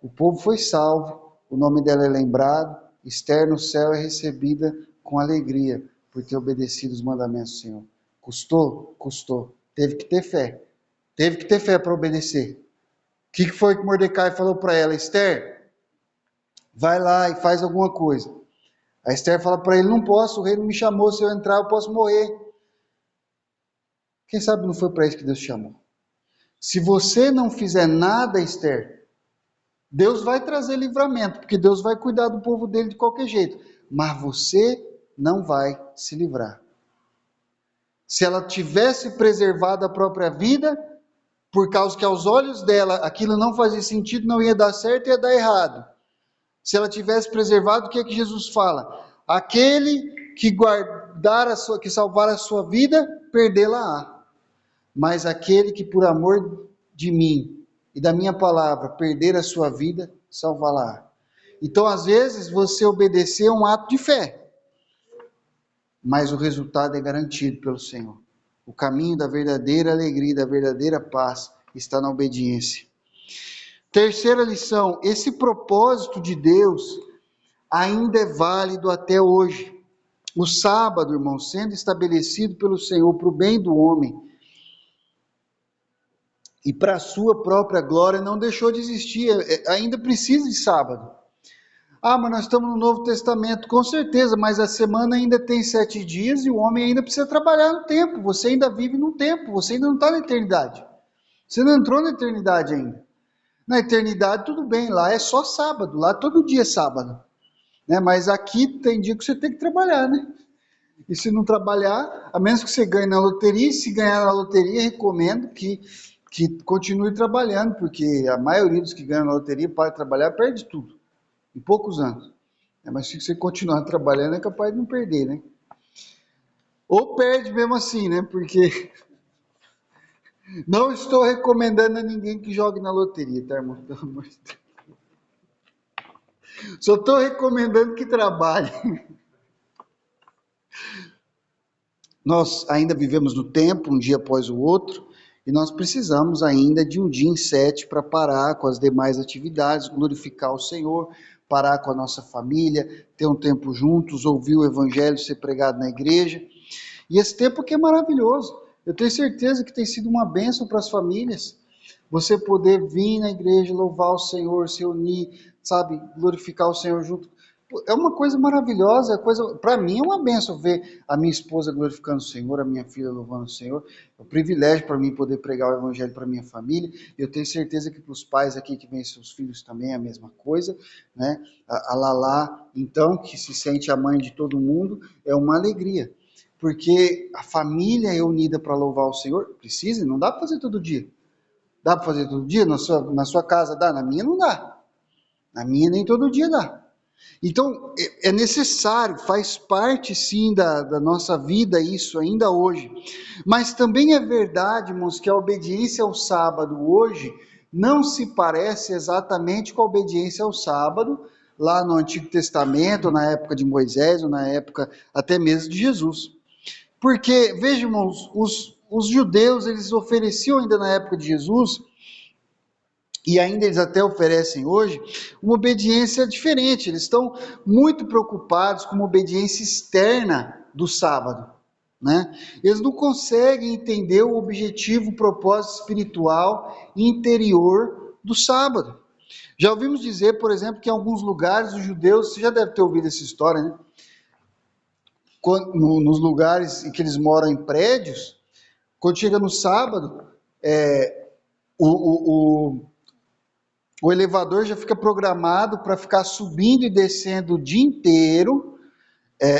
O povo foi salvo, o nome dela é lembrado, Esther no céu é recebida com alegria, por ter obedecido os mandamentos do Senhor. Custou? Custou. Teve que ter fé para obedecer. O que foi que Mordecai falou para ela? Esther, vai lá e faz alguma coisa. A Esther fala para ele, não posso, o rei não me chamou, se eu entrar eu posso morrer. Quem sabe não foi para isso que Deus chamou. Se você não fizer nada, Esther, Deus vai trazer livramento, porque Deus vai cuidar do povo dele de qualquer jeito. Mas você não vai se livrar. Se ela tivesse preservado a própria vida, por causa que aos olhos dela aquilo não fazia sentido, não ia dar certo, ia dar errado. Se ela tivesse preservado, o que é que Jesus fala? Aquele que que salvar a sua vida, perdê-la-á. Mas aquele que por amor de mim e da minha palavra perder a sua vida, salvá-la-á. Então, às vezes, você obedecer é um ato de fé, mas o resultado é garantido pelo Senhor. O caminho da verdadeira alegria, da verdadeira paz, está na obediência. Terceira lição, esse propósito de Deus, ainda é válido até hoje. O sábado, irmãos, sendo estabelecido pelo Senhor para o bem do homem e para a sua própria glória, não deixou de existir, ainda precisa de sábado. Ah, mas nós estamos no Novo Testamento, com certeza, mas a semana ainda tem 7 dias e o homem ainda precisa trabalhar no tempo, você ainda vive no tempo, você ainda não está na eternidade, você não entrou na eternidade ainda. Na eternidade tudo bem, lá é só sábado, lá todo dia é sábado, né? Mas aqui tem dia que você tem que trabalhar, né? E se não trabalhar, a menos que você ganhe na loteria, e se ganhar na loteria, recomendo que continue trabalhando, porque a maioria dos que ganham na loteria para trabalhar perde tudo, em poucos anos. Mas se você continuar trabalhando, é capaz de não perder, né? Ou perde mesmo assim, né? Porque não estou recomendando a ninguém que jogue na loteria, tá, irmão? Pelo amor de Deus. Só estou recomendando que trabalhe. Nós ainda vivemos no tempo, um dia após o outro, e nós precisamos ainda de um dia em 7 para parar com as demais atividades, glorificar o Senhor, parar com a nossa família, ter um tempo juntos, ouvir o Evangelho ser pregado na igreja. E esse tempo aqui é maravilhoso. Eu tenho certeza que tem sido uma bênção para as famílias. Você poder vir na igreja, louvar o Senhor, se unir, sabe, glorificar o Senhor junto. É uma coisa maravilhosa, para mim é uma bênção ver a minha esposa glorificando o Senhor, a minha filha louvando o Senhor. É um privilégio para mim poder pregar o Evangelho para minha família. Eu tenho certeza que para os pais aqui que vêm seus filhos também é a mesma coisa, né? A Lala, então, que se sente a mãe de todo mundo, é uma alegria. Porque a família é unida para louvar o Senhor, precisa, não dá para fazer todo dia. Dá para fazer todo dia? Na sua casa dá? Na minha não dá. Na minha nem todo dia dá. Então, é necessário, faz parte sim da nossa vida isso ainda hoje. Mas também é verdade, irmãos, que a obediência ao sábado hoje não se parece exatamente com a obediência ao sábado lá no Antigo Testamento, ou na época de Moisés, ou na época até mesmo de Jesus. Porque, vejam, irmãos, os judeus, eles ofereciam ainda na época de Jesus, e ainda eles até oferecem hoje, uma obediência diferente. Eles estão muito preocupados com uma obediência externa do sábado, né? Eles não conseguem entender o objetivo, o propósito espiritual interior do sábado. Já ouvimos dizer, por exemplo, que em alguns lugares os judeus, você já deve ter ouvido essa história, né? Nos lugares em que eles moram em prédios, quando chega no sábado, o elevador já fica programado para ficar subindo e descendo o dia inteiro,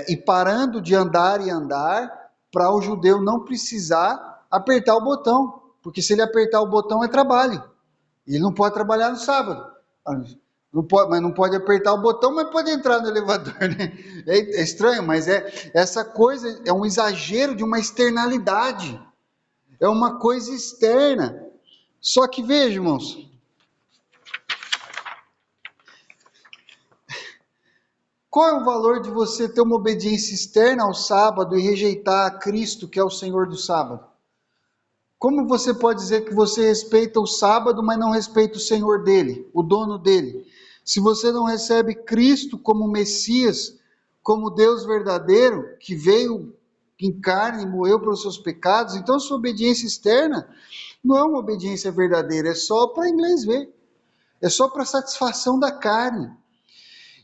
e parando de andar e andar, para o judeu não precisar apertar o botão, porque se ele apertar o botão é trabalho, e ele não pode trabalhar no sábado. Não pode, mas não pode apertar o botão, mas pode entrar no elevador, né? É estranho, mas essa coisa é um exagero de uma externalidade, é uma coisa externa. Só que veja, irmãos, qual é o valor de você ter uma obediência externa ao sábado e rejeitar a Cristo, que é o Senhor do sábado? Como você pode dizer que você respeita o sábado, mas não respeita o Senhor dele, o dono dele? Se você não recebe Cristo como Messias, como Deus verdadeiro, que veio em carne e morreu pelos seus pecados, então sua obediência externa não é uma obediência verdadeira, é só para inglês ver, é só para satisfação da carne.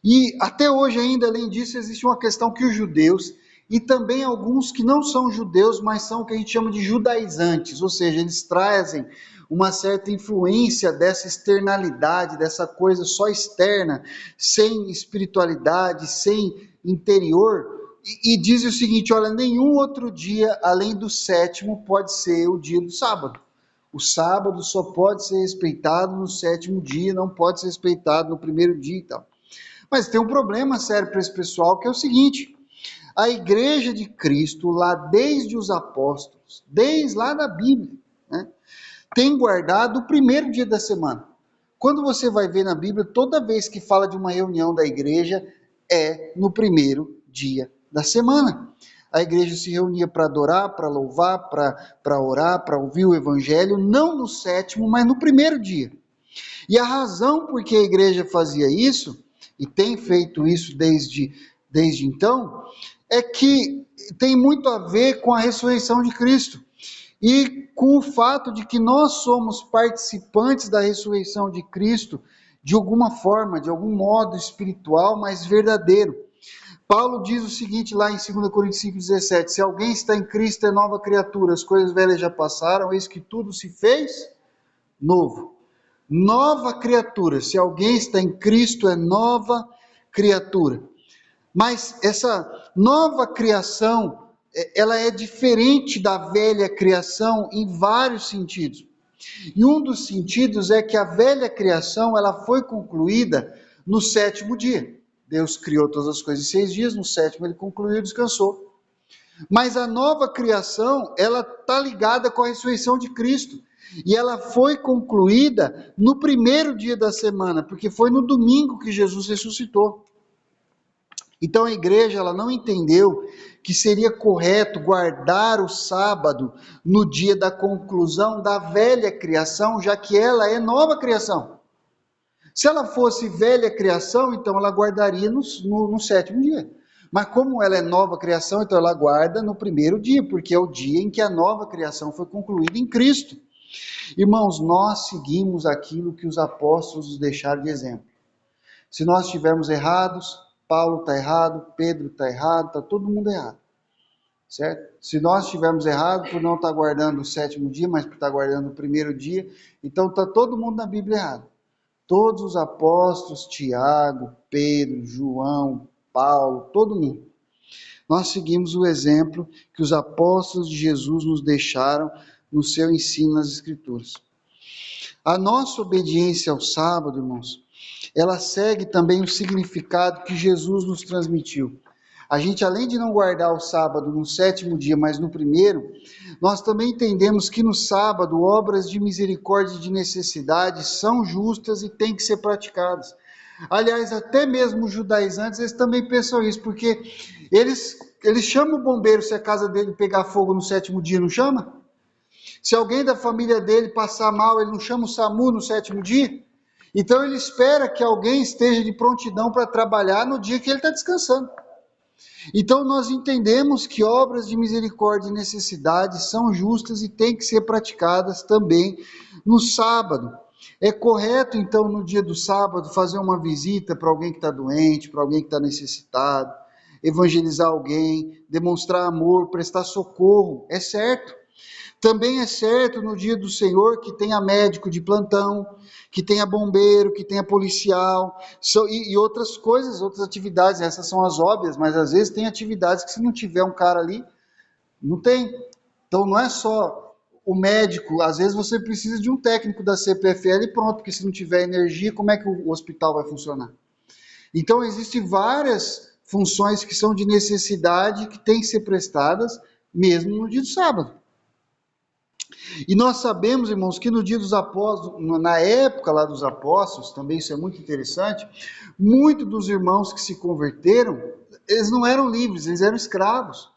E até hoje ainda, além disso, existe uma questão que os judeus, e também alguns que não são judeus, mas são o que a gente chama de judaizantes, ou seja, eles trazem uma certa influência dessa externalidade, dessa coisa só externa, sem espiritualidade, sem interior, e dizem o seguinte: olha, nenhum outro dia além do sétimo pode ser o dia do sábado. O sábado só pode ser respeitado no sétimo dia, não pode ser respeitado no primeiro dia e tal. Mas tem um problema sério para esse pessoal, que é o seguinte: a igreja de Cristo, lá desde os apóstolos, desde lá da Bíblia, né, tem guardado o primeiro dia da semana. Quando você vai ver na Bíblia, toda vez que fala de uma reunião da igreja, é no primeiro dia da semana. A igreja se reunia para adorar, para louvar, para orar, para ouvir o evangelho, não no sétimo, mas no primeiro dia. E a razão por que a igreja fazia isso e tem feito isso desde então, é que tem muito a ver com a ressurreição de Cristo e com o fato de que nós somos participantes da ressurreição de Cristo de alguma forma, de algum modo espiritual, mas verdadeiro. Paulo diz o seguinte lá em 2 Coríntios 5,17: se alguém está em Cristo é nova criatura, as coisas velhas já passaram, eis que tudo se fez novo. Nova criatura, se alguém está em Cristo é nova criatura. Mas essa nova criação, ela é diferente da velha criação em vários sentidos. E um dos sentidos é que a velha criação, ela foi concluída no sétimo dia. Deus criou todas as coisas em 6 dias, no sétimo ele concluiu e descansou. Mas a nova criação, ela está ligada com a ressurreição de Cristo. E ela foi concluída no primeiro dia da semana, porque foi no domingo que Jesus ressuscitou. Então a igreja, ela não entendeu que seria correto guardar o sábado no dia da conclusão da velha criação, já que ela é nova criação. Se ela fosse velha criação, então ela guardaria no sétimo dia. Mas como ela é nova criação, então ela guarda no primeiro dia, porque é o dia em que a nova criação foi concluída em Cristo. Irmãos, nós seguimos aquilo que os apóstolos nos deixaram de exemplo. Se nós estivermos errados, Paulo está errado, Pedro está errado, está todo mundo errado. Certo? Se nós estivermos errados por não estar guardando o sétimo dia, mas por estar guardando o primeiro dia, então está todo mundo na Bíblia errado. Todos os apóstolos, Tiago, Pedro, João, Paulo, todo mundo. Nós seguimos o exemplo que os apóstolos de Jesus nos deixaram no seu ensino nas Escrituras. A nossa obediência ao sábado, irmãos, ela segue também o significado que Jesus nos transmitiu. A gente, além de não guardar o sábado no sétimo dia, mas no primeiro, nós também entendemos que no sábado, obras de misericórdia e de necessidade são justas e têm que ser praticadas. Aliás, até mesmo os judaizantes, eles também pensam isso, porque eles chamam o bombeiro se a casa dele pegar fogo no sétimo dia, não chama? Se alguém da família dele passar mal, ele não chama o SAMU no sétimo dia? Então ele espera que alguém esteja de prontidão para trabalhar no dia que ele está descansando. Então nós entendemos que obras de misericórdia e necessidade são justas e têm que ser praticadas também no sábado. É correto então no dia do sábado fazer uma visita para alguém que está doente, para alguém que está necessitado, evangelizar alguém, demonstrar amor, prestar socorro, é certo. Também é certo no dia do Senhor que tenha médico de plantão, que tenha bombeiro, que tenha policial, e outras coisas, outras atividades, essas são as óbvias, mas às vezes tem atividades que se não tiver um cara ali, não tem. Então não é só o médico, às vezes você precisa de um técnico da CPFL e pronto, porque se não tiver energia, como é que o hospital vai funcionar? Então existem várias funções que são de necessidade, que têm que ser prestadas, mesmo no dia do sábado. E nós sabemos, irmãos, que no dia dos apóstolos, na época lá dos apóstolos, também isso é muito interessante, muitos dos irmãos que se converteram, eles não eram livres, eles eram escravos.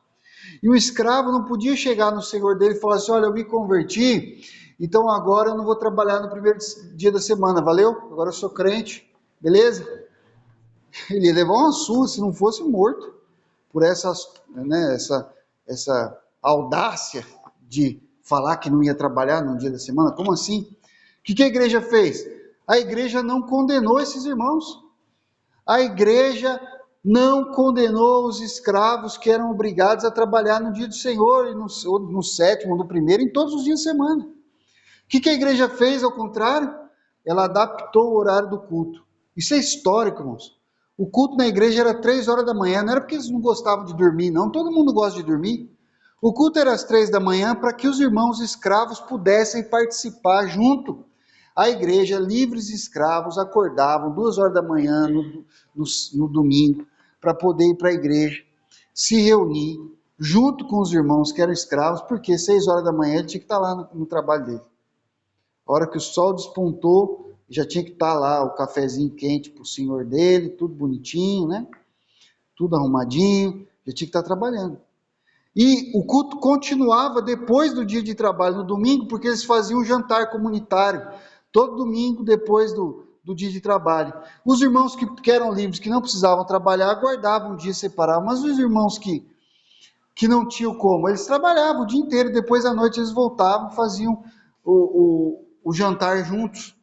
E o escravo não podia chegar no senhor dele e falar assim, olha, eu me converti, então agora eu não vou trabalhar no primeiro dia da semana, valeu? Agora eu sou crente, beleza? Ele ia levar uma surra se não fosse morto, por essa audácia de falar que não ia trabalhar no dia da semana. Como assim? O que a igreja fez? A igreja não condenou esses irmãos. A igreja não condenou os escravos que eram obrigados a trabalhar no dia do Senhor, no sétimo, no primeiro, em todos os dias da semana. O que a igreja fez, ao contrário? Ela adaptou o horário do culto. Isso é histórico, irmãos. O culto na igreja era 3 horas da manhã, não era porque eles não gostavam de dormir, não. Todo mundo gosta de dormir. O culto era às 3 da manhã para que os irmãos escravos pudessem participar junto. A igreja, livres e escravos, acordavam 2 horas da manhã no domingo para poder ir para a igreja, se reunir junto com os irmãos que eram escravos, porque 6 horas da manhã ele tinha que estar lá no trabalho dele. A hora que o sol despontou, já tinha que estar lá o cafezinho quente para o senhor dele, tudo bonitinho, né? Tudo arrumadinho, já tinha que estar trabalhando. E o culto continuava depois do dia de trabalho, no domingo, porque eles faziam um jantar comunitário. Todo domingo, depois do do dia de trabalho. Os irmãos que eram livres, que não precisavam trabalhar, guardavam um dia separado, mas os irmãos que não tinham como, eles trabalhavam o dia inteiro, depois à noite eles voltavam, faziam o jantar juntos.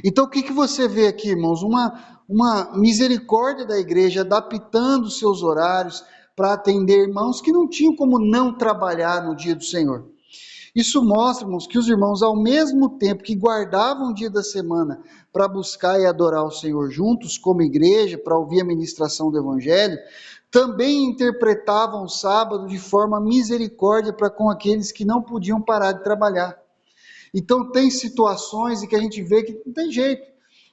Então, o que você vê aqui, irmãos? Uma misericórdia da igreja, adaptando seus horários para atender irmãos que não tinham como não trabalhar no dia do Senhor. Isso mostra, irmãos, que os irmãos, ao mesmo tempo que guardavam o dia da semana para buscar e adorar o Senhor juntos, como igreja, para ouvir a ministração do Evangelho, também interpretavam o sábado de forma misericórdia para com aqueles que não podiam parar de trabalhar. Então, tem situações em que a gente vê que não tem jeito,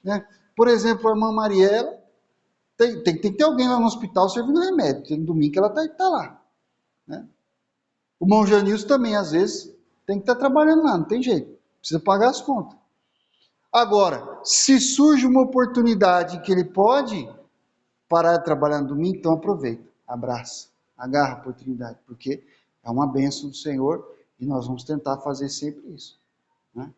né? Por exemplo, a irmã Mariela, tem que ter alguém lá no hospital servindo remédio, tem domingo que ela está lá, né? O irmão Janilson também, às vezes, tem que estar trabalhando lá, não tem jeito, precisa pagar as contas. Agora, se surge uma oportunidade que ele pode parar de trabalhar no domingo, então aproveita, abraça, agarra a oportunidade, porque é uma bênção do Senhor e nós vamos tentar fazer sempre isso, né?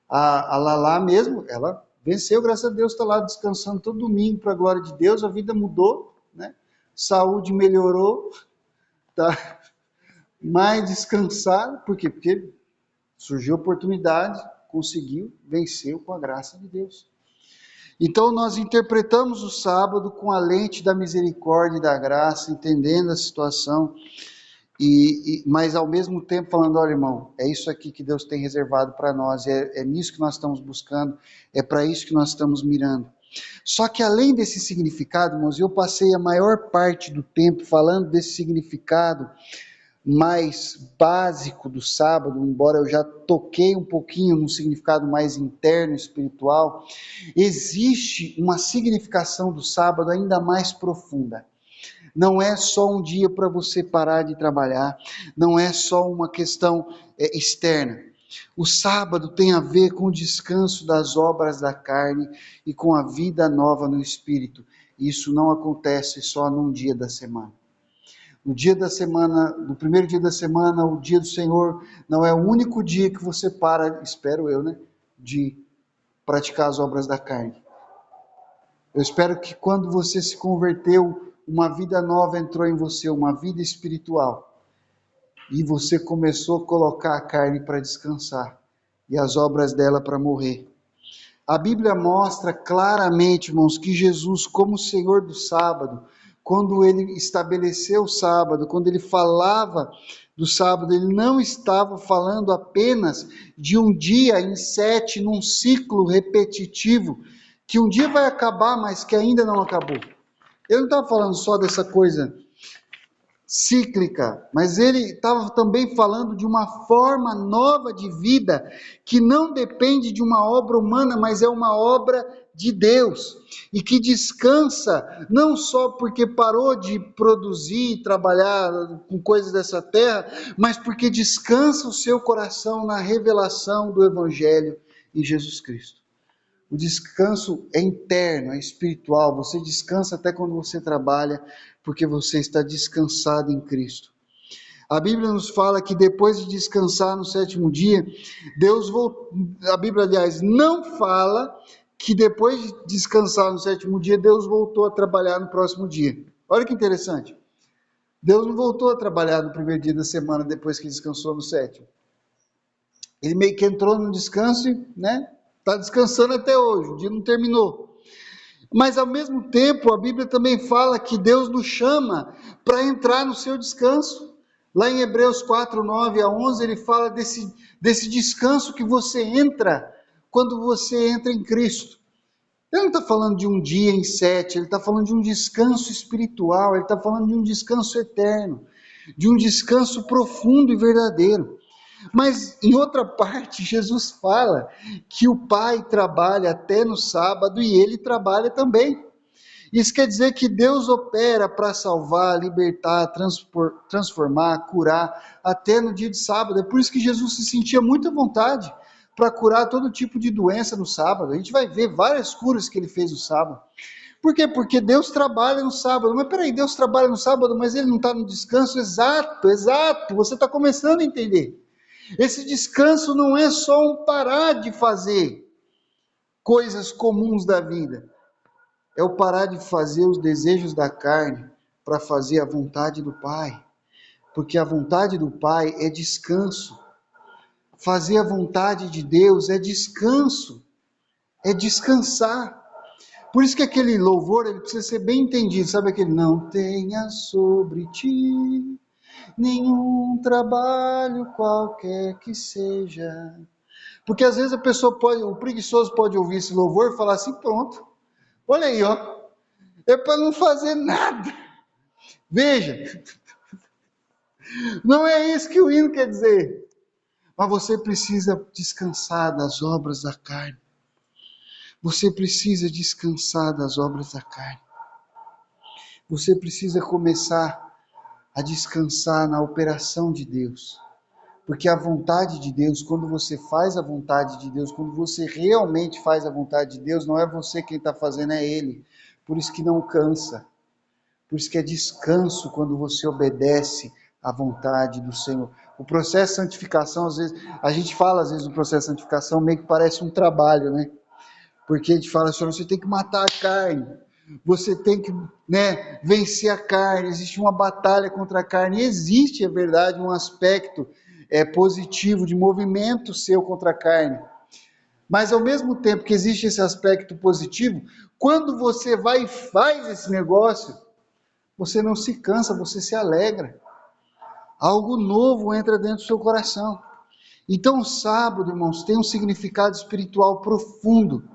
A Lala mesmo, ela venceu, graças a Deus, está lá descansando todo domingo para a glória de Deus, a vida mudou, né? Saúde melhorou, tá mais descansado, por quê? Porque surgiu a oportunidade, conseguiu, venceu com a graça de Deus. Então nós interpretamos o sábado com a lente da misericórdia e da graça, entendendo a situação, mas ao mesmo tempo falando, olha irmão, é isso aqui que Deus tem reservado para nós, é nisso que nós estamos buscando, é para isso que nós estamos mirando. Só que além desse significado, irmãos, eu passei a maior parte do tempo falando desse significado mais básico do sábado, embora eu já toquei um pouquinho no significado mais interno, espiritual, existe uma significação do sábado ainda mais profunda. Não é só um dia para você parar de trabalhar, não é só uma questão externa. O sábado tem a ver com o descanso das obras da carne e com a vida nova no espírito. Isso não acontece só num dia da semana. No dia da semana, no primeiro dia da semana, o dia do Senhor, não é o único dia que você para, espero eu, né, de praticar as obras da carne. Eu espero que quando você se converteu, uma vida nova entrou em você, uma vida espiritual, e você começou a colocar a carne para descansar, e as obras dela para morrer. A Bíblia mostra claramente, irmãos, que Jesus, como Senhor do sábado, quando ele estabeleceu o sábado, quando ele falava do sábado, ele não estava falando apenas de um dia em 7, num ciclo repetitivo, que um dia vai acabar, mas que ainda não acabou. Ele não estava falando só dessa coisa cíclica, mas ele estava também falando de uma forma nova de vida, que não depende de uma obra humana, mas é uma obra de Deus, e que descansa, não só porque parou de produzir, trabalhar com coisas dessa terra, mas porque descansa o seu coração na revelação do Evangelho em Jesus Cristo. O descanso é interno, é espiritual, você descansa até quando você trabalha, porque você está descansado em Cristo. A Bíblia nos fala que depois de descansar no sétimo dia, Deus voltou. A Bíblia, aliás, não fala que depois de descansar no sétimo dia, Deus voltou a trabalhar no próximo dia. Olha que interessante. Deus não voltou a trabalhar no primeiro dia da semana depois que descansou no sétimo. Ele meio que entrou no descanso, né? Está descansando até hoje, o dia não terminou. Mas ao mesmo tempo, a Bíblia também fala que Deus nos chama para entrar no seu descanso. Lá em Hebreus 4, 9 a 11, ele fala desse descanso que você entra quando você entra em Cristo. Ele não está falando de um dia em 7, ele está falando de um descanso espiritual, ele está falando de um descanso eterno, de um descanso profundo e verdadeiro. Mas em outra parte, Jesus fala que o Pai trabalha até no sábado e ele trabalha também. Isso quer dizer que Deus opera para salvar, libertar, transformar, curar, até no dia de sábado. É por isso que Jesus se sentia muito à vontade para curar todo tipo de doença no sábado. A gente vai ver várias curas que ele fez no sábado. Por quê? Porque Deus trabalha no sábado. Mas peraí, Deus trabalha no sábado, mas ele não está no descanso? Exato, você está começando a entender. Esse descanso não é só um parar de fazer. coisas comuns da vida. É o parar de fazer os desejos da carne para fazer a vontade do Pai. Porque a vontade do Pai é descanso. Fazer a vontade de Deus é descanso. É descansar. Por isso que aquele louvor ele precisa ser bem entendido. Sabe aquele não tenha sobre ti nenhum trabalho qualquer que seja. Porque às vezes a pessoa pode, o preguiçoso pode ouvir esse louvor e falar assim, pronto, olha aí, ó, é para não fazer nada. Veja, não é isso que o hino quer dizer. Mas você precisa descansar das obras da carne. Você precisa descansar das obras da carne. Você precisa começar a descansar na operação de Deus. Porque a vontade de Deus, quando você faz a vontade de Deus, quando você realmente faz a vontade de Deus, não é você quem está fazendo, é Ele. Por isso que não cansa. Por isso que é descanso quando você obedece à vontade do Senhor. O processo de santificação, às vezes, a gente fala às vezes do processo de santificação meio que parece um trabalho, né? Porque a gente fala, Senhor, você tem que matar a carne. Você tem que, né, vencer a carne. Existe uma batalha contra a carne. E existe, é verdade, um aspecto positivo de movimento seu contra a carne. Mas ao mesmo tempo que existe esse aspecto positivo, quando você vai e faz esse negócio, você não se cansa, você se alegra. Algo novo entra dentro do seu coração. Então o sábado, irmãos, tem um significado espiritual profundo,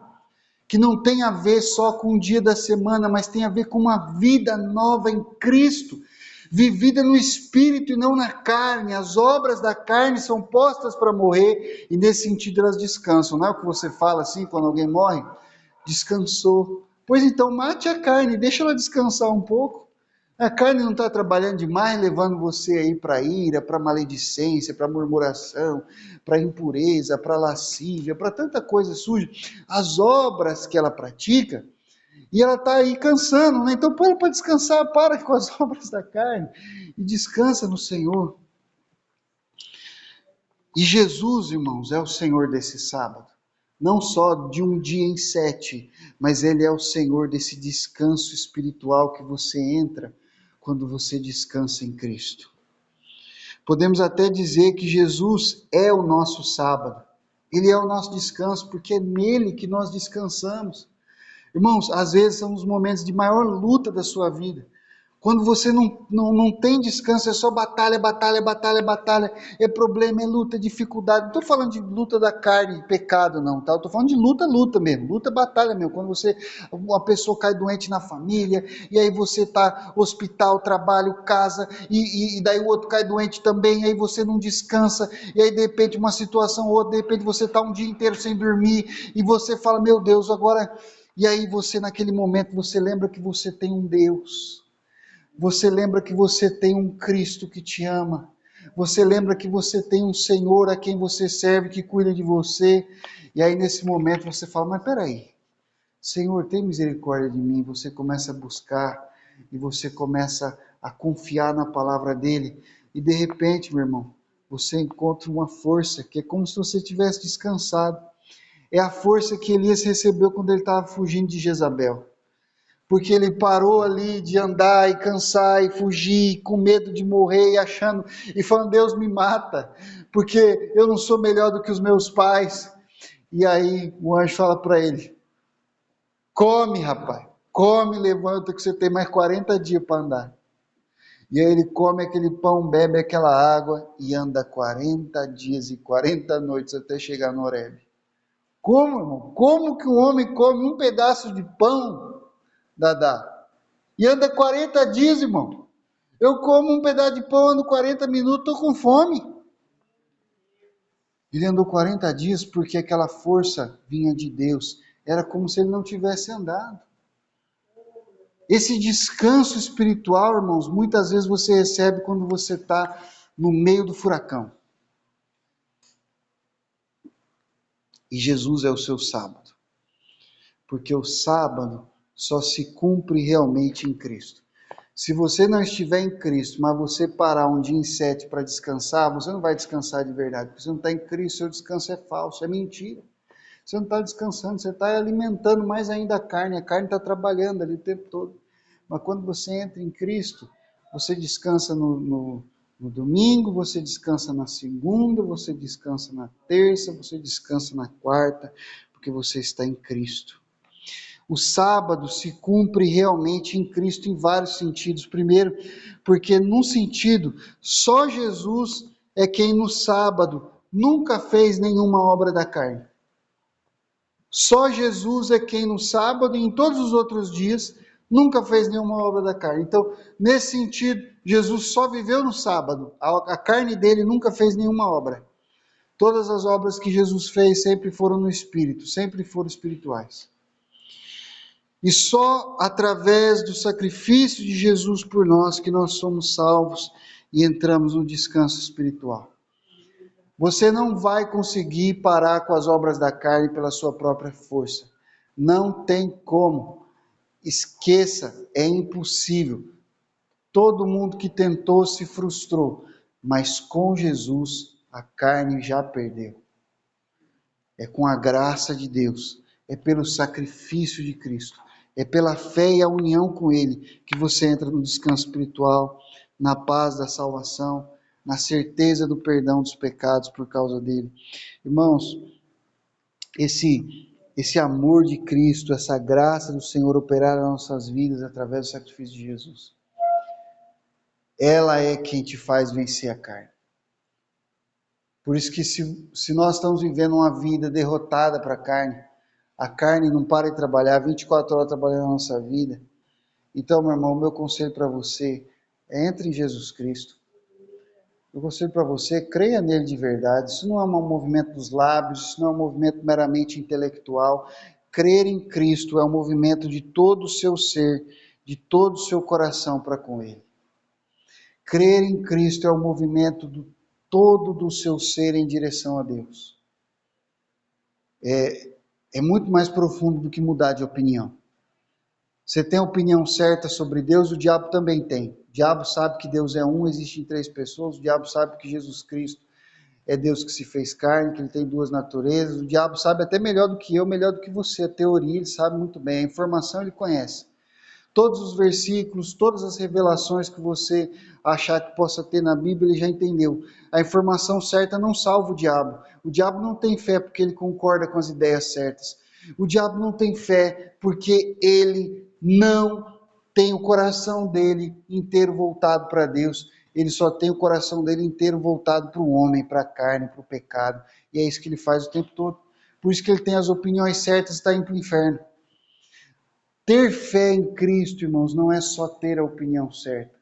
que não tem a ver só com o dia da semana, mas tem a ver com uma vida nova em Cristo, vivida no Espírito e não na carne. As obras da carne são postas para morrer, e nesse sentido elas descansam. Não é o que você fala assim, quando alguém morre? Descansou. Pois então, mate a carne, deixa ela descansar um pouco. A carne não está trabalhando demais, levando você aí para ira, para maledicência, para murmuração, para impureza, para lascívia, para tanta coisa suja. As obras que ela pratica, e ela está aí cansando, né? Então põe ela para descansar, para com as obras da carne e descansa no Senhor. E Jesus, irmãos, é o Senhor desse sábado. Não só de um dia em 7, mas Ele é o Senhor desse descanso espiritual que você entra quando você descansa em Cristo. Podemos até dizer que Jesus é o nosso sábado. Ele é o nosso descanso, porque é nele que nós descansamos. Irmãos, às vezes são os momentos de maior luta da sua vida. Quando você não tem descanso, é só batalha, batalha, batalha, batalha. É problema, é luta, é dificuldade. Não estou falando de luta da carne, pecado não, tá? Eu estou falando de luta, luta mesmo. Luta, batalha mesmo. Quando uma pessoa cai doente na família, e aí você está hospital, trabalho, casa, e daí o outro cai doente também, e aí você não descansa, e aí de repente uma situação ou outra, de repente você está um dia inteiro sem dormir, e você fala, meu Deus, agora... E aí você, naquele momento, você lembra que você tem um Deus. Você lembra que você tem um Cristo que te ama. Você lembra que você tem um Senhor a quem você serve, que cuida de você. E aí nesse momento você fala, mas peraí, Senhor, tem misericórdia de mim. Você começa a buscar e você começa a confiar na palavra dele. E de repente, meu irmão, você encontra uma força que é como se você tivesse descansado. É a força que Elias recebeu quando ele estava fugindo de Jezabel. Porque ele parou ali de andar e cansar e fugir, com medo de morrer e achando, e falando, Deus me mata, porque eu não sou melhor do que os meus pais. E aí o anjo fala para ele, come rapaz, come, levanta que você tem mais 40 dias para andar. E aí ele come aquele pão, bebe aquela água e anda 40 dias e 40 noites até chegar no Horebe. Como, irmão? Como que um homem come um pedaço de pão, Dadá? E anda 40 dias, irmão. Eu como um pedaço de pão, ando 40 minutos, estou com fome. Ele andou 40 dias porque aquela força vinha de Deus. Era como se ele não tivesse andado. Esse descanso espiritual, irmãos, muitas vezes você recebe quando você está no meio do furacão. E Jesus é o seu sábado. Porque o sábado só se cumpre realmente em Cristo. Se você não estiver em Cristo, mas você parar um dia em 7 para descansar, você não vai descansar de verdade. Porque você não está em Cristo, seu descanso é falso, é mentira. Você não está descansando, você está alimentando mais ainda a carne está trabalhando ali o tempo todo. Mas quando você entra em Cristo, você descansa no domingo, você descansa na segunda, você descansa na terça, você descansa na quarta, porque você está em Cristo. O sábado se cumpre realmente em Cristo em vários sentidos. Primeiro, porque num sentido, só Jesus é quem no sábado nunca fez nenhuma obra da carne. Só Jesus é quem no sábado e em todos os outros dias nunca fez nenhuma obra da carne. Então, nesse sentido, Jesus só viveu no sábado. A carne dele nunca fez nenhuma obra. Todas as obras que Jesus fez sempre foram no Espírito, sempre foram espirituais. E só através do sacrifício de Jesus por nós que nós somos salvos e entramos no descanso espiritual. Você não vai conseguir parar com as obras da carne pela sua própria força. Não tem como. Esqueça, é impossível. Todo mundo que tentou se frustrou, mas com Jesus a carne já perdeu. É com a graça de Deus, é pelo sacrifício de Cristo, é pela fé e a união com Ele que você entra no descanso espiritual, na paz da salvação, na certeza do perdão dos pecados por causa dele. Irmãos, esse amor de Cristo, essa graça do Senhor operar nas nossas vidas através do sacrifício de Jesus, ela é quem te faz vencer a carne. Por isso que se nós estamos vivendo uma vida derrotada para a carne não para de trabalhar, 24 horas trabalhando na nossa vida. Então, meu irmão, o meu conselho para você é entre em Jesus Cristo. Eu conselho para você, creia nele de verdade. Isso não é um movimento dos lábios, isso não é um movimento meramente intelectual. Crer em Cristo é um movimento de todo o seu ser, de todo o seu coração para com ele. Crer em Cristo é um movimento do todo do seu ser em direção a Deus. É muito mais profundo do que mudar de opinião. Você tem a opinião certa sobre Deus, o diabo também tem. O diabo sabe que Deus é um, existe em 3 pessoas. O diabo sabe que Jesus Cristo é Deus que se fez carne, que ele tem 2 naturezas. O diabo sabe até melhor do que eu, melhor do que você. A teoria ele sabe muito bem, a informação ele conhece. Todos os versículos, todas as revelações que você achar que possa ter na Bíblia, ele já entendeu. A informação certa não salva o diabo. O diabo não tem fé porque ele concorda com as ideias certas. O diabo não tem fé porque ele não tem o coração dele inteiro voltado para Deus. Ele só tem o coração dele inteiro voltado para o homem, para a carne, para o pecado. E é isso que ele faz o tempo todo. Por isso que ele tem as opiniões certas e está indo para o inferno. Ter fé em Cristo, irmãos, não é só ter a opinião certa.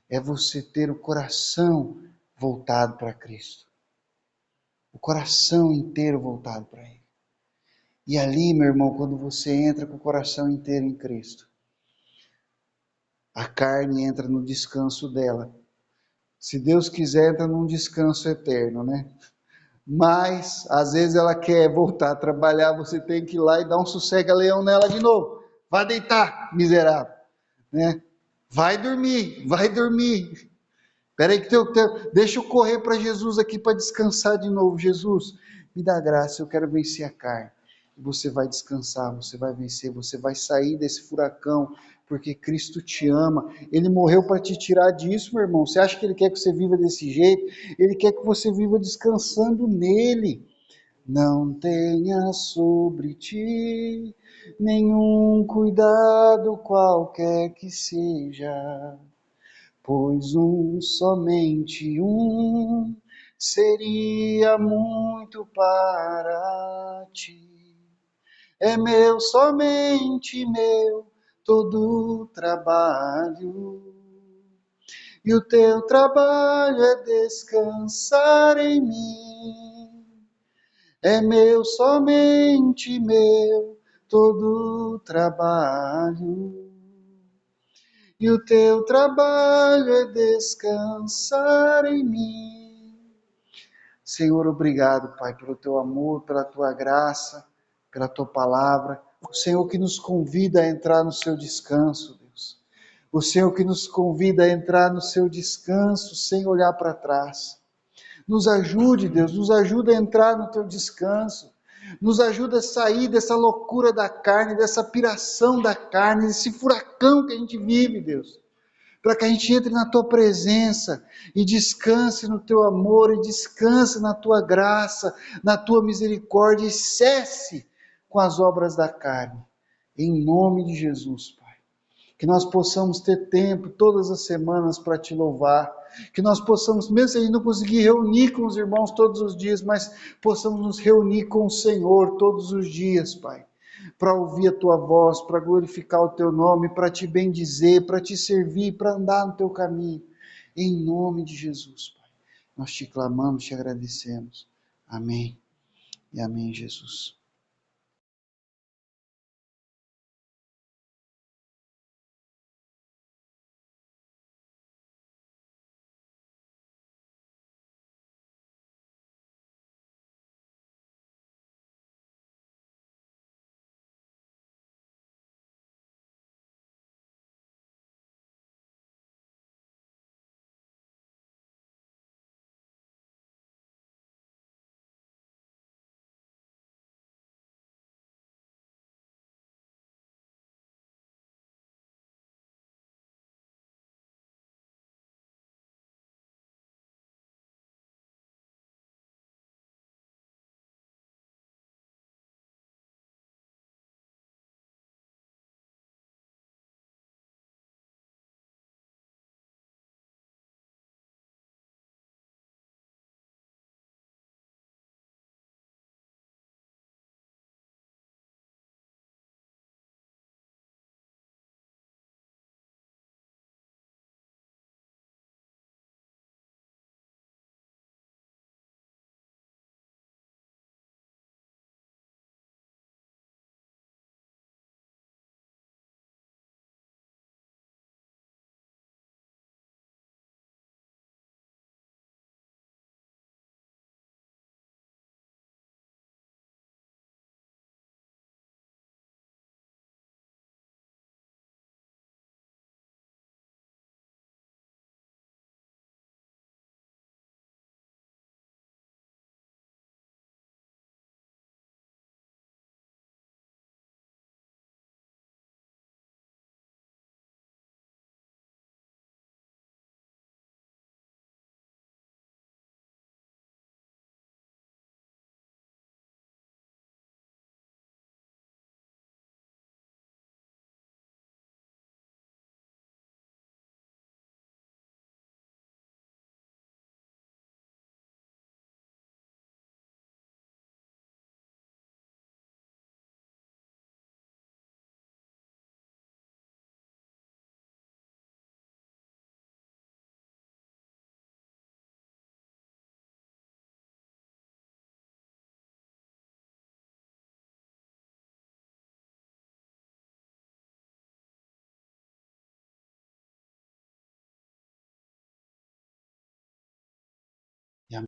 É você ter o coração voltado para Cristo. O coração inteiro voltado para Ele. E ali, meu irmão, quando você entra com o coração inteiro em Cristo, a carne entra no descanso dela. Se Deus quiser, entra num descanso eterno, né? Mas, às vezes ela quer voltar a trabalhar, você tem que ir lá e dar um sossega-leão nela de novo. Vai deitar, miserável. Né? Vai dormir, vai dormir. Espera aí deixa eu correr para Jesus aqui para descansar de novo. Jesus, me dá graça, eu quero vencer a carne. Você vai descansar, você vai vencer, você vai sair desse furacão, porque Cristo te ama. Ele morreu para te tirar disso, meu irmão. Você acha que Ele quer que você viva desse jeito? Ele quer que você viva descansando nele. Não tenha sobre ti nenhum cuidado qualquer que seja, pois somente um seria muito para ti. É meu, somente meu, todo o trabalho. E o teu trabalho é descansar em mim. É meu, somente meu, todo o trabalho. E o teu trabalho é descansar em mim. Senhor, obrigado, Pai, pelo teu amor, pela tua graça, pela tua palavra. O Senhor que nos convida a entrar no seu descanso, Deus. O Senhor que nos convida a entrar no seu descanso sem olhar para trás. Nos ajude, Deus, nos ajude a entrar no teu descanso. Nos ajuda a sair dessa loucura da carne, dessa piração da carne, desse furacão que a gente vive, Deus. Para que a gente entre na Tua presença e descanse no Teu amor, e descanse na Tua graça, na Tua misericórdia, e cesse com as obras da carne. Em nome de Jesus, Pai. Que nós possamos ter tempo todas as semanas para Te louvar. Que nós possamos, mesmo se a gente não conseguir reunir com os irmãos todos os dias, mas possamos nos reunir com o Senhor todos os dias, Pai. Para ouvir a Tua voz, para glorificar o Teu nome, para Te bendizer, para Te servir, para andar no Teu caminho. Em nome de Jesus, Pai. Nós Te clamamos, Te agradecemos. Amém. E amém, Jesus.